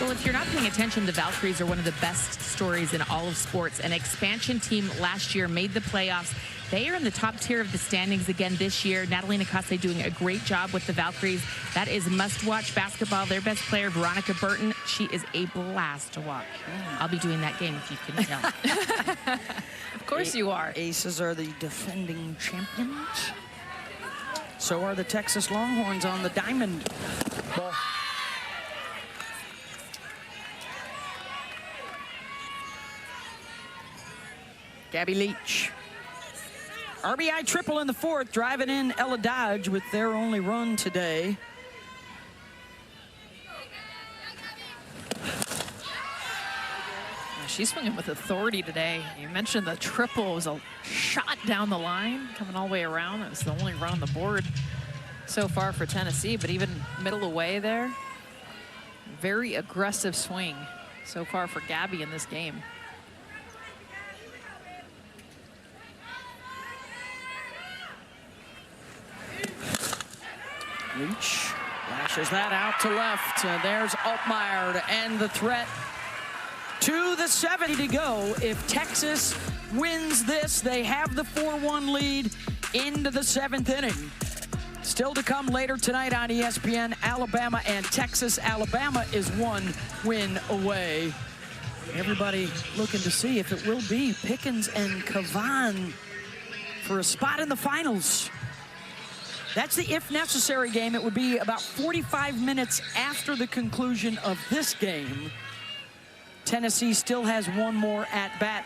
Well, if you're not paying attention, the Valkyries are one of the best stories in all of sports. An expansion team last year made the playoffs. They are in the top tier of the standings again this year. Natalie Nakase doing a great job with the Valkyries. That is must-watch basketball. Their best player, Veronica Burton, she is a blast to watch. I'll be doing that game if you can tell. Of course you are. Aces are the defending champions. So are the Texas Longhorns on the diamond. Ball. Gabby Leach. RBI triple in the fourth, driving in Ella Dodge with their only run today. She's swinging with authority today. You mentioned the triple was a shot down the line, coming all the way around. It was the only run on the board so far for Tennessee, but even middle away there, very aggressive swing so far for Gabby in this game. Leach lashes that out to left. There's Altmaier to end the threat. To the 70 to go. If Texas wins this, they have the 4-1 lead into the 7th inning. Still to come later tonight on ESPN, Alabama and Texas. Alabama is 1 win away. Everybody looking to see if it will be Pickens and Cavan for a spot in the finals. That's the if necessary game. It would be about 45 minutes after the conclusion of this game. Tennessee still has one more at bat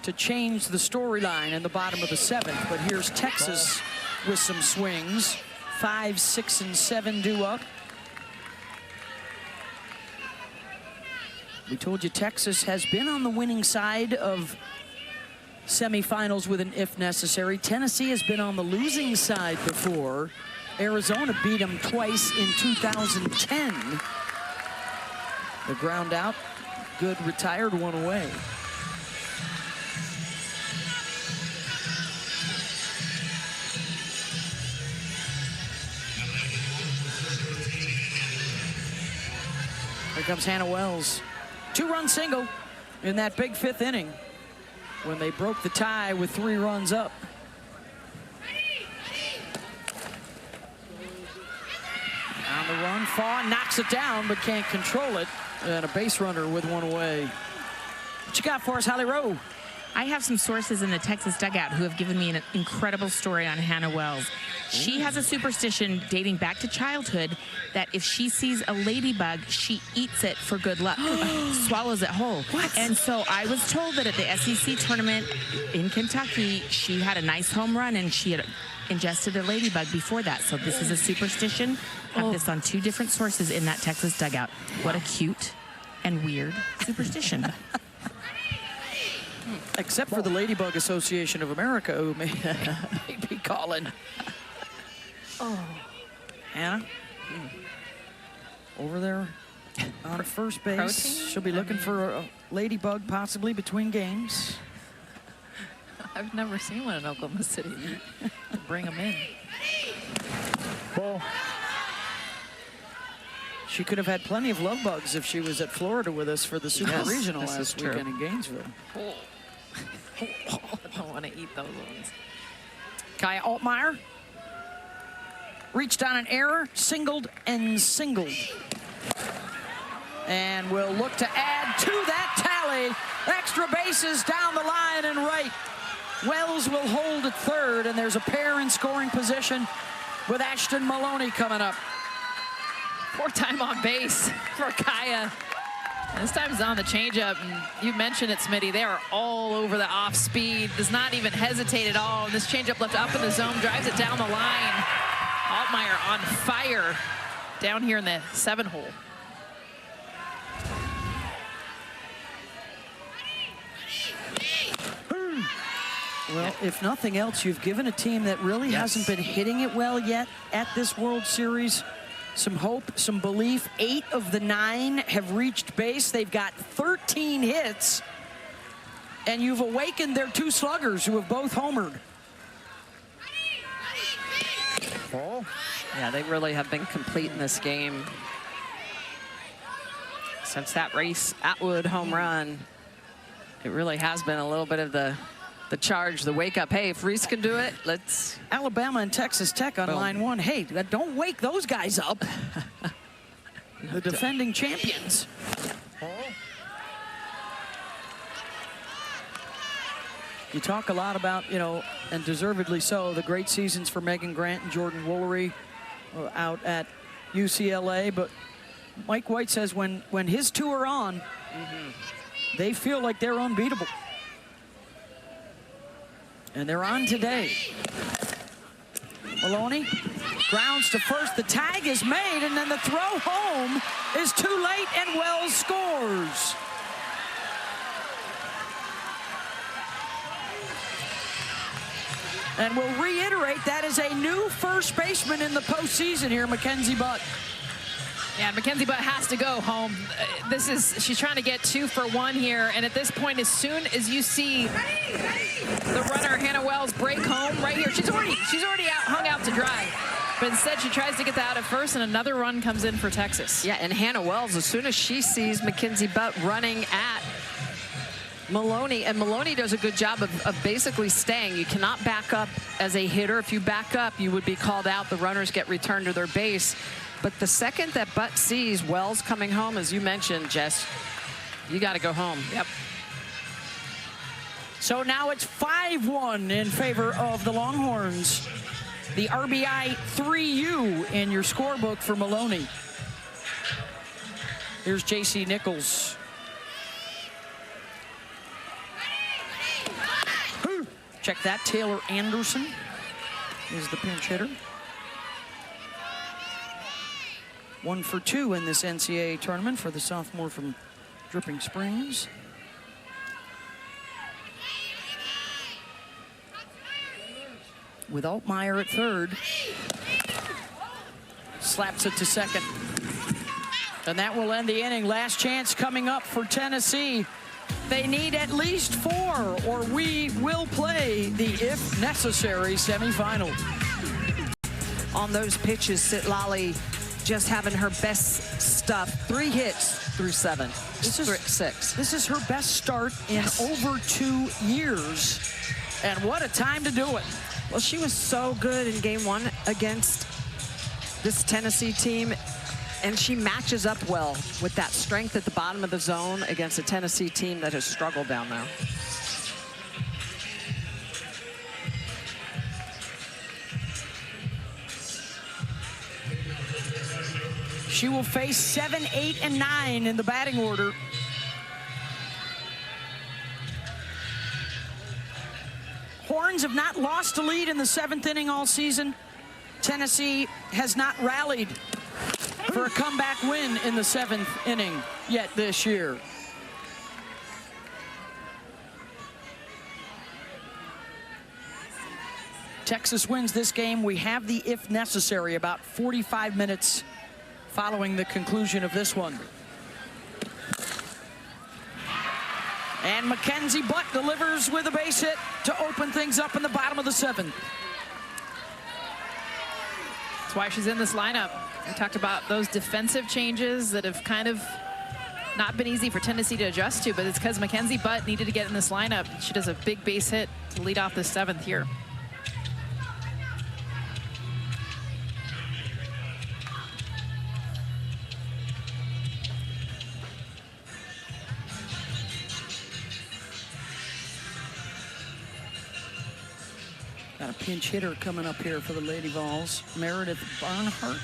to change the storyline in the bottom of the 7th. But here's Texas with some swings. 5, 6, and 7 due up. We told you Texas has been on the winning side of semifinals with an if necessary. Tennessee has been on the losing side before. Arizona beat them twice in 2010. The ground out, good, retired, 1 away. Here comes Hannah Wells. 2-run single in that big 5th inning when they broke the tie with 3 runs up. On the run, Fawn knocks it down but can't control it. And a base runner with 1 away. What you got for us, Holly Rowe? I have some sources in the Texas dugout who have given me an incredible story on Hannah Wells. She has a superstition dating back to childhood that if she sees a ladybug, she eats it for good luck, swallows it whole. What? And so I was told that at the SEC tournament in Kentucky, she had a nice home run and she had ingested a ladybug before that. So this is a superstition. I have this on 2 different sources in that Texas dugout. What a cute and weird superstition. Except for the Ladybug Association of America, who may be calling. Hannah? Over there on first base. Protein? She'll be looking for a ladybug possibly between games. I've never seen one in Oklahoma City. Bring them in. Ball. She could have had plenty of love bugs if she was at Florida with us for the Super Yes, Regional this is last true. weekend in Gainesville. I don't want to eat those ones. Kaya Altmaier reached on an error, singled and singled. And will look to add to that tally. Extra bases down the line and right. Wells will hold at third, and there's a pair in scoring position with Ashton Maloney coming up. 4 time on base for Kaya. And this time it's on the changeup, and you mentioned it, Smitty. They are all over the off speed. Does not even hesitate at all. And this changeup left up in the zone, drives it down the line. Altmaier on fire down here in the 7-hole. Well, if nothing else, you've given a team that really hasn't been hitting it well yet at this World Series some hope, some belief. 8 of the 9 have reached base. They've got 13 hits. And you've awakened their 2 sluggers who have both homered. Ball. Yeah, they really have been complete in this game. Since that Race Atwood home run, it really has been a little bit of the charge, the wake up. Hey, if Reese can do it, let's. Alabama and Texas Tech on line 1. Hey, don't wake those guys up. The defending champions. Ball. You talk a lot about, you know, and deservedly so, the great seasons for Megan Grant and Jordan Woolery out at UCLA, but Mike White says when his 2 are on, they feel like they're unbeatable. And they're on today. Maloney grounds to first. The tag is made, and then the throw home is too late, and Wells scores. And we'll reiterate, that is a new first baseman in the postseason here, Mackenzie Butt. Yeah, Mackenzie Butt has to go home. She's trying to get 2 for 1 here, and at this point, as soon as you see the runner Hannah Wells break home right here, she's already hung out to dry. But instead, she tries to get that out at first, and another run comes in for Texas. Yeah, and Hannah Wells, as soon as she sees Mackenzie Butt running at Maloney, and Maloney does a good job of basically staying. You cannot back up as a hitter. If you back up, you would be called out. The runners get returned to their base. But the second that Butt sees Wells coming home, as you mentioned, Jess, you got to go home. Yep. So now it's 5-1 in favor of the Longhorns. The RBI 3U in your scorebook for Maloney. Here's J.C. Nichols. Check that. Taylor Anderson is the pinch hitter. 1 for 2 in this NCAA tournament for the sophomore from Dripping Springs. With Altmaier at third. Slaps it to second. And that will end the inning. Last chance coming up for Tennessee. They need at least 4, or we will play the, if necessary, semifinal. On those pitches, Sitlali just having her best stuff. 3 hits through 7. This is 6. This is her best start in over 2 years. And what a time to do it. Well, she was so good in game 1 against this Tennessee team, and she matches up well with that strength at the bottom of the zone against a Tennessee team that has struggled down there. She will face 7, 8, and 9 in the batting order. Horns have not lost a lead in the 7th inning all season. Tennessee has not rallied for a comeback win in the 7th inning yet this year. Texas wins this game. We have the if necessary about 45 minutes following the conclusion of this one. And Mackenzie Butt delivers with a base hit to open things up in the bottom of the 7th. That's why she's in this lineup. We talked about those defensive changes that have kind of not been easy for Tennessee to adjust to, but it's because Mackenzie Butt needed to get in this lineup. She does a big base hit to lead off the 7th here. Got a pinch hitter coming up here for the Lady Vols, Meredith Barnhart.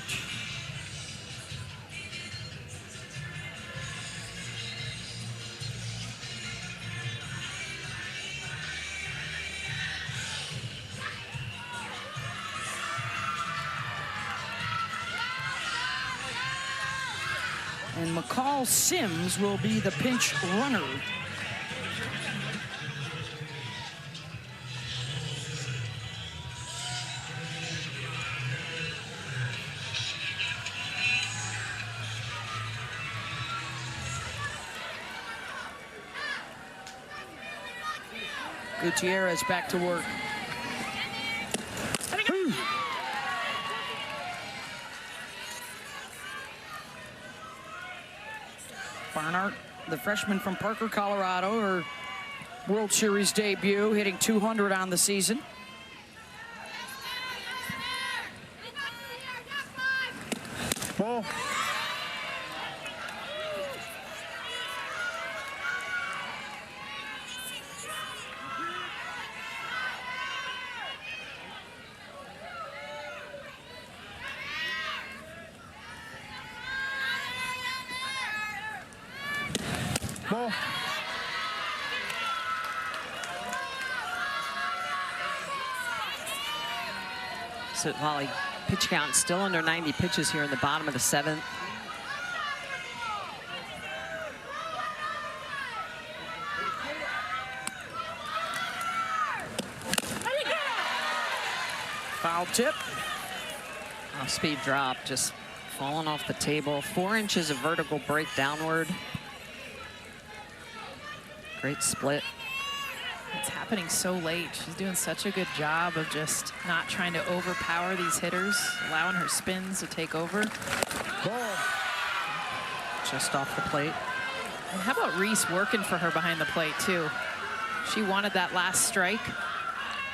And McCall Sims will be the pinch runner. Gutierrez back to work. Barnhart, the freshman from Parker, Colorado, her World Series debut, hitting 200 on the season. Ball. Ball. So volley pitch count still under 90 pitches here in the bottom of the 7th. Foul tip. Off-speed drop, just falling off the table. 4 inches of vertical break downward. Great split. It's happening so late. She's doing such a good job of just not trying to overpower these hitters, allowing her spins to take over. Ball. Just off the plate. And how about Reese working for her behind the plate, too? She wanted that last strike.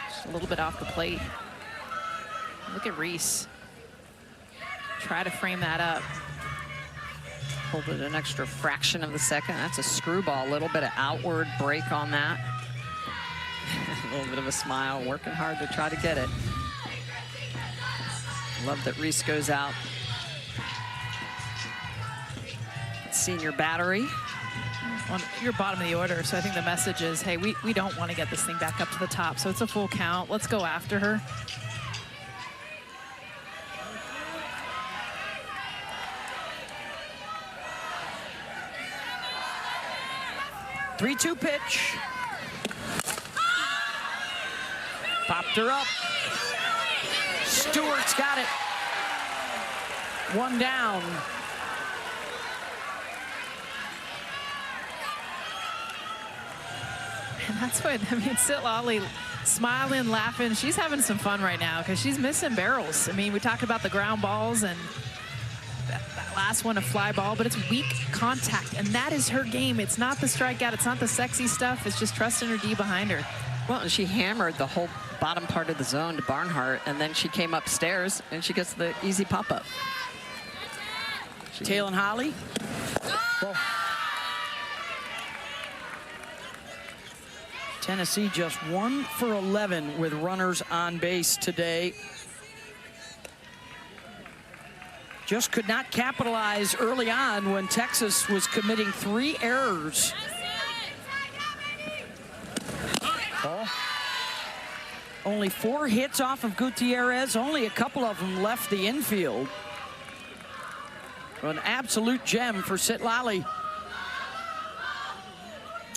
Just a little bit off the plate. Look at Reese. Try to frame that up. Hold it an extra fraction of the second. That's a screwball. A little bit of outward break on that. A little bit of a smile, working hard to try to get it. Love that Reese goes out. Senior battery. On your bottom of the order, so I think the message is, hey, we don't want to get this thing back up to the top, so it's a full count. Let's go after her. Three-two pitch. Popped her up. Stewart's got it. 1 down. And that's what, I mean, Sitlali smiling, laughing. She's having some fun right now because she's missing barrels. I mean, we talked about the ground balls and that last one, a fly ball, but it's weak contact, and that is her game. It's not the strikeout. It's not the sexy stuff. It's just trusting her D behind her. Well, and she hammered the whole bottom part of the zone to Barnhart, and then she came upstairs, and she gets the easy pop-up. Taylor Holly. Ball. Tennessee just 1 for 11 with runners on base today. Just could not capitalize early on when Texas was committing 3 errors. Ball. Only 4 hits off of Gutierrez. Only a couple of them left the infield. An absolute gem for Sitlali.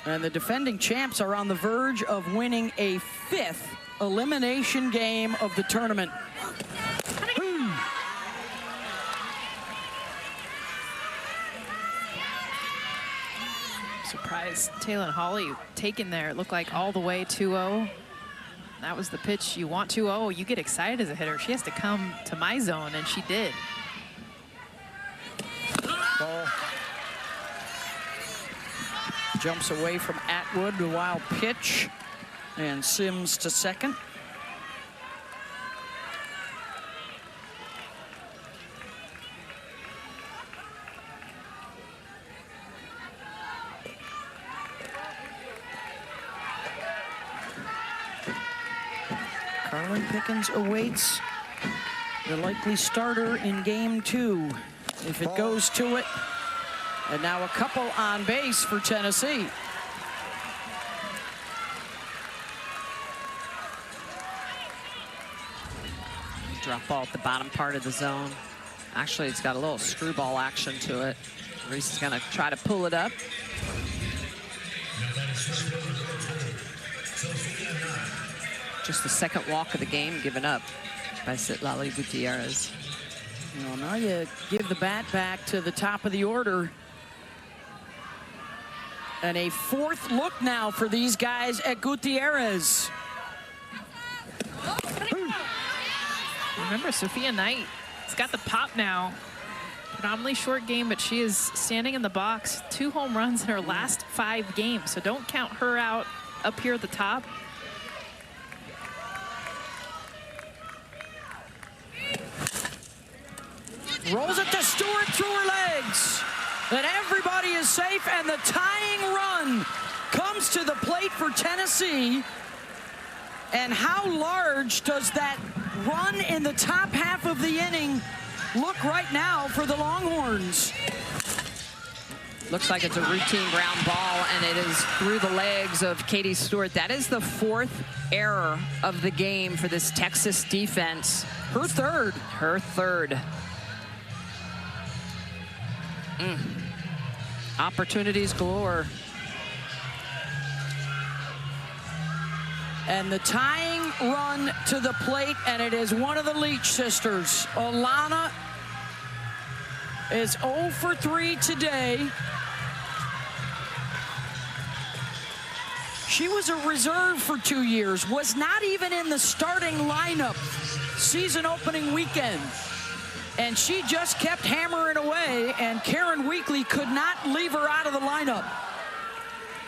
And the defending champs are on the verge of winning a 5th elimination game of the tournament. Surprised Taylor Holly taken there. It looked like all the way 2-0. That was the pitch. You want 2-0, you get excited as a hitter. She has to come to my zone, and she did. Ball. Jumps away from Atwood, a wild pitch, and Sims to second. Carlin Pickens awaits the likely starter in game 2 if it goes to it. And now a couple on base for Tennessee. Drop ball at the bottom part of the zone. Actually, it's got a little screwball action to it. Reese is going to try to pull it up. Just the second walk of the game given up by Sitlali Gutierrez. Well, now you give the bat back to the top of the order. And a fourth look now for these guys at Gutierrez. Remember, Sophia Knight has got the pop now. Predominantly short game, but she is standing in the box. 2 home runs in her last 5 games, so don't count her out up here at the top. Rolls it to Stewart through her legs. Then everybody is safe, and the tying run comes to the plate for Tennessee. And how large does that run in the top half of the inning look right now for the Longhorns? Looks like it's a routine ground ball, and it is through the legs of Katie Stewart. That is the 4th error of the game for this Texas defense. Her third. Her third. Opportunities galore. And the tying run to the plate, and it is one of the Leach sisters. Alana is 0 for 3 today. She was a reserve for 2 years, was not even in the starting lineup season opening weekend. And she just kept hammering away, and Karen Weekly could not leave her out of the lineup.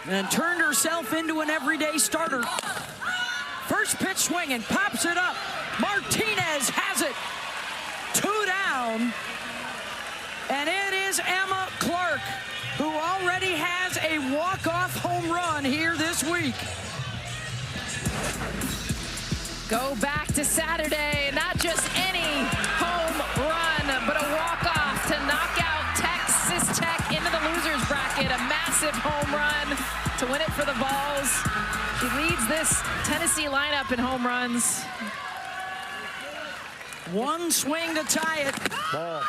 And turned herself into an everyday starter. First pitch swinging, pops it up. Martinez has it. 2 down. And it is Emma Clark, who already has a walk-off home run here this week. Go back to Saturday, not just any home run, but a walk-off to knock out Texas Tech into the loser's bracket. A massive home run to win it for the Vols. She leads this Tennessee lineup in home runs. One swing to tie it. Ball.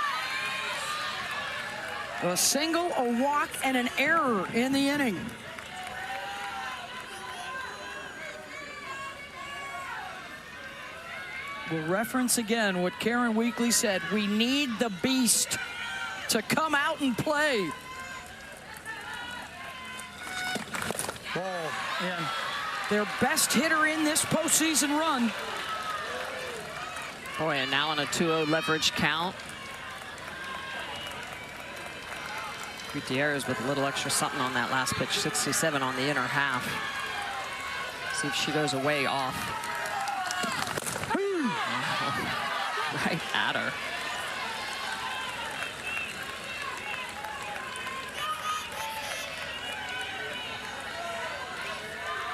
A single, a walk, and an error in the inning. We'll reference again what Karen Weekly said. We need the beast to come out and play. Ball. And their best hitter in this postseason run. Boy, and now on a 2-0 leverage count. Gutierrez with a little extra something on that last pitch, 67 on the inner half. See if she goes away off. Right at her.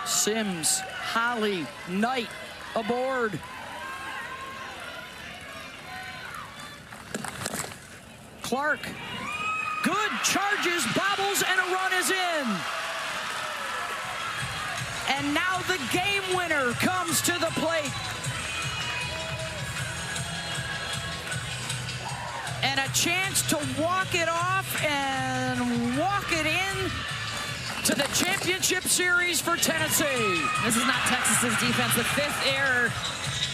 Sims, Holly, Knight aboard. Clark, good, charges, bobbles, and a run is in. And now the game winner comes to the plate. And a chance to walk it off and walk it in to the championship series for Tennessee. This is not Texas's defense. The 5th error,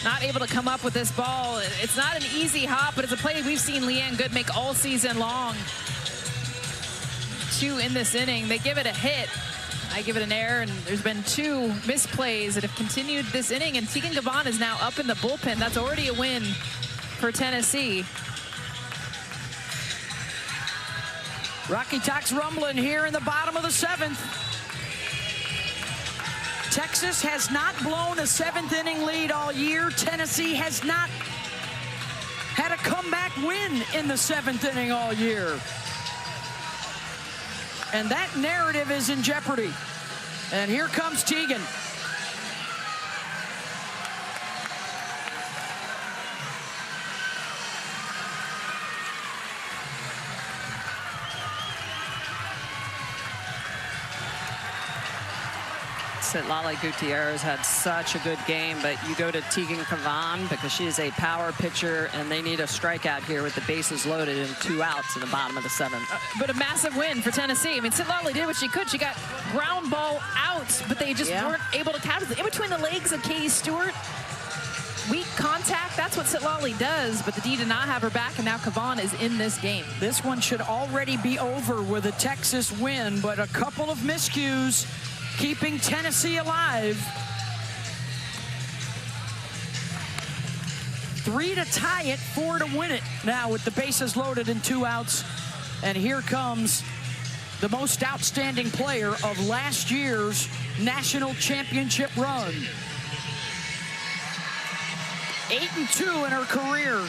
not able to come up with this ball. It's not an easy hop, but it's a play we've seen Leanne Good make all season long. 2 in this inning. They give it a hit. I give it an error, and there's been 2 misplays that have continued this inning, and Tegan Gavon is now up in the bullpen. That's already a win for Tennessee. Rocky Talk's rumbling here in the bottom of the 7th. Texas has not blown a 7th inning lead all year. Tennessee has not had a comeback win in the 7th inning all year. And that narrative is in jeopardy. And here comes Tegan. That Lale Gutierrez had such a good game, but you go to Tegan Gavon because she is a power pitcher, and they need a strikeout here with the bases loaded and 2 outs in the bottom of the 7th. But a massive win for Tennessee. I mean, Sid Lale did what she could. She got ground ball outs, but they just weren't able to capture it. In between the legs of Katie Stewart, weak contact. That's what Sitlali does, but the D did not have her back, and now Kavan is in this game. This one should already be over with a Texas win, but a couple of miscues keeping Tennessee alive. 3 to tie it, 4 to win it now with the bases loaded and 2 outs. And here comes the most outstanding player of last year's national championship run. 8-2 in her career.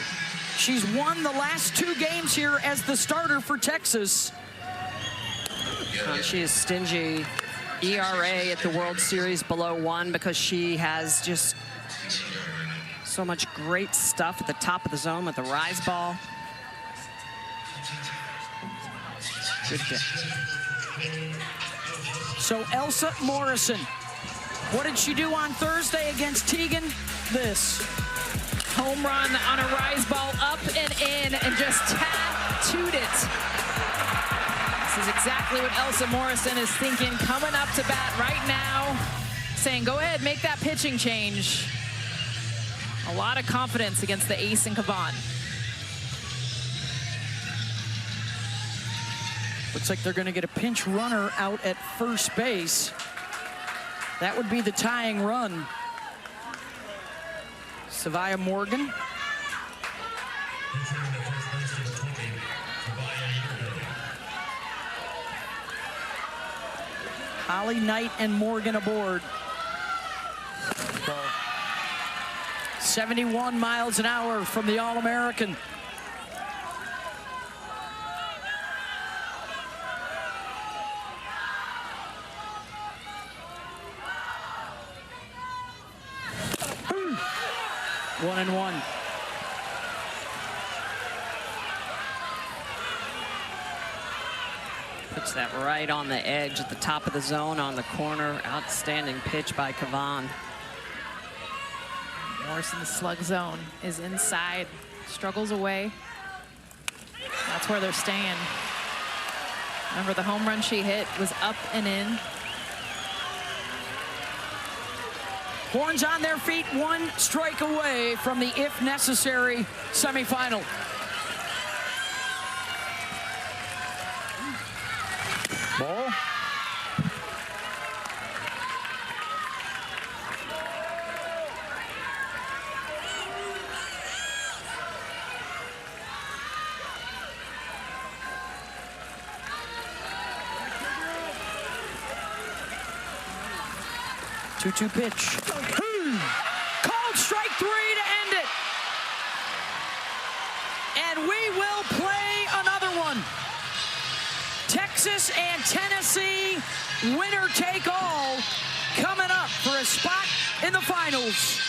She's won the last 2 games here as the starter for Texas. She is stingy. ERA at the World Series below 1 because she has just so much great stuff at the top of the zone with the rise ball. Good hit. So Elsa Morrison, what did she do on Thursday against Tegan? This. Home run on a rise ball, up and in, and just tattooed it. This is exactly what Elsa Morrison is thinking, coming up to bat right now, saying, go ahead, make that pitching change. A lot of confidence against the ace in Kavan. Looks like they're going to get a pinch runner out at first base. That would be the tying run. Savia Morgan. Holly Knight and Morgan aboard. 71 miles an hour from the All-American. One and one. Puts that right on the edge at the top of the zone on the corner. Outstanding pitch by Kavan. Morrison, the slug zone, is inside, struggles away. That's where they're staying. Remember, the home run she hit was up and in. Horns on their feet, 1 strike away from the if necessary semifinal. Ball. Two-two pitch. Called strike 3 to end it. And we will play another one. Texas and Tennessee, winner take all, coming up for a spot in the finals.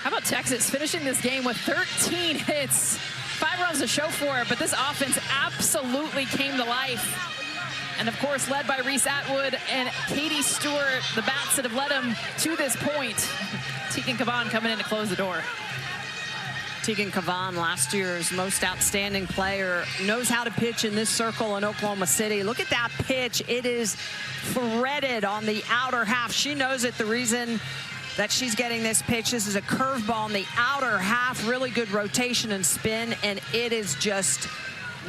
How about Texas finishing this game with 13 hits? 5 runs to show for it, but this offense absolutely came to life. And of course, led by Reese Atwood and Katie Stewart, the bats that have led them to this point. Tegan Kavan coming in to close the door. Tegan Kavan, last year's most outstanding player, knows how to pitch in this circle in Oklahoma City. Look at that pitch. It is threaded on the outer half. She knows it. The reason that she's getting this pitch, this is a curveball on the outer half, really good rotation and spin, and it is just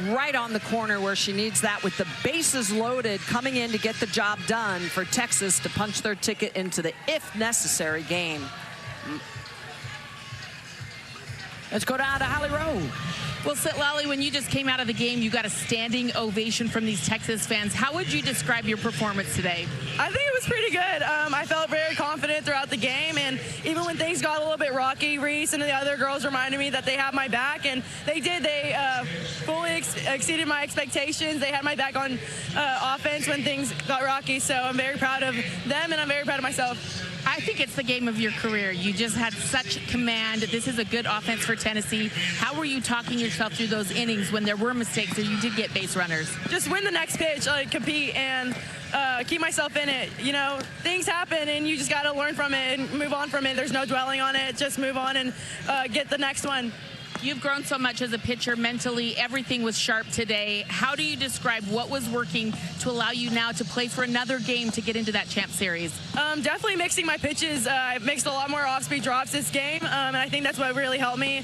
right on the corner where she needs that, with the bases loaded, coming in to get the job done for Texas to punch their ticket into the if necessary game. Let's go down to Holly Rowe. Well, Sitlali, when you just came out of the game, you got a standing ovation from these Texas fans. How would you describe your performance today? I think it was pretty good. I felt very confident throughout the game, and even when things got a little bit rocky, Reese and the other girls reminded me that they have my back, and they did. They fully exceeded my expectations. They had my back on offense when things got rocky, so I'm very proud of them, and I'm very proud of myself. I think it's the game of your career. You just had such command. This is a good offense for Tennessee. How were you talking yourself through those innings when there were mistakes or you did get base runners? Just win the next pitch, compete, and keep myself in it. You know, things happen, and you just got to learn from it and move on from it. There's no dwelling on it. Just move on and get the next one. You've grown so much as a pitcher mentally. Everything was sharp today. How do you describe what was working to allow you now to play for another game to get into that champ series? Definitely mixing my pitches. I mixed a lot more off-speed drops this game, and I think that's what really helped me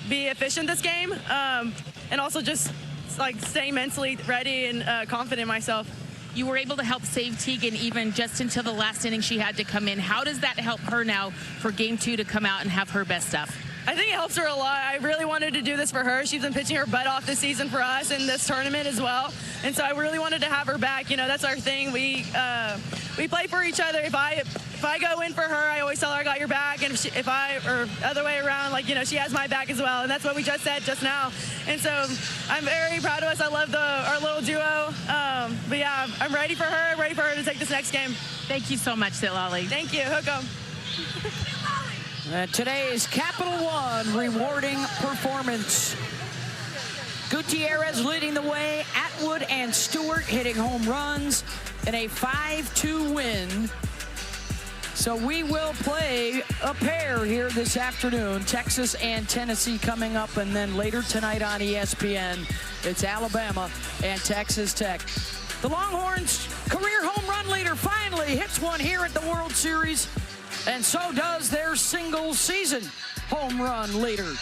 be efficient this game, and also just like staying mentally ready and confident in myself. You were able to help save Tegan even just until the last inning she had to come in. How does that help her now for game 2 to come out and have her best stuff? I think it helps her a lot. I really wanted to do this for her. She's been pitching her butt off this season for us in this tournament as well. And so I really wanted to have her back. You know, that's our thing. We play for each other. If I go in for her, I always tell her I got your back. And if I, or other way around, like, you know, she has my back as well. And that's what we just said just now. And so I'm very proud of us. I love our little duo. But yeah, I'm ready for her. I'm ready for her to take this next game. Thank you so much, Sitlali. Thank you. Hook 'em. Today's Capital One rewarding performance. Gutierrez leading the way, Atwood and Stewart hitting home runs in a 5-2 win. So we will play a pair here this afternoon, Texas and Tennessee coming up, and then later tonight on ESPN, it's Alabama and Texas Tech. The Longhorns' career home run leader finally hits one here at the World Series, and so does their single season home run leader.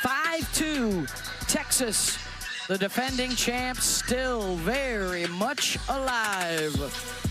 5-2 Texas, the defending champs, still very much alive.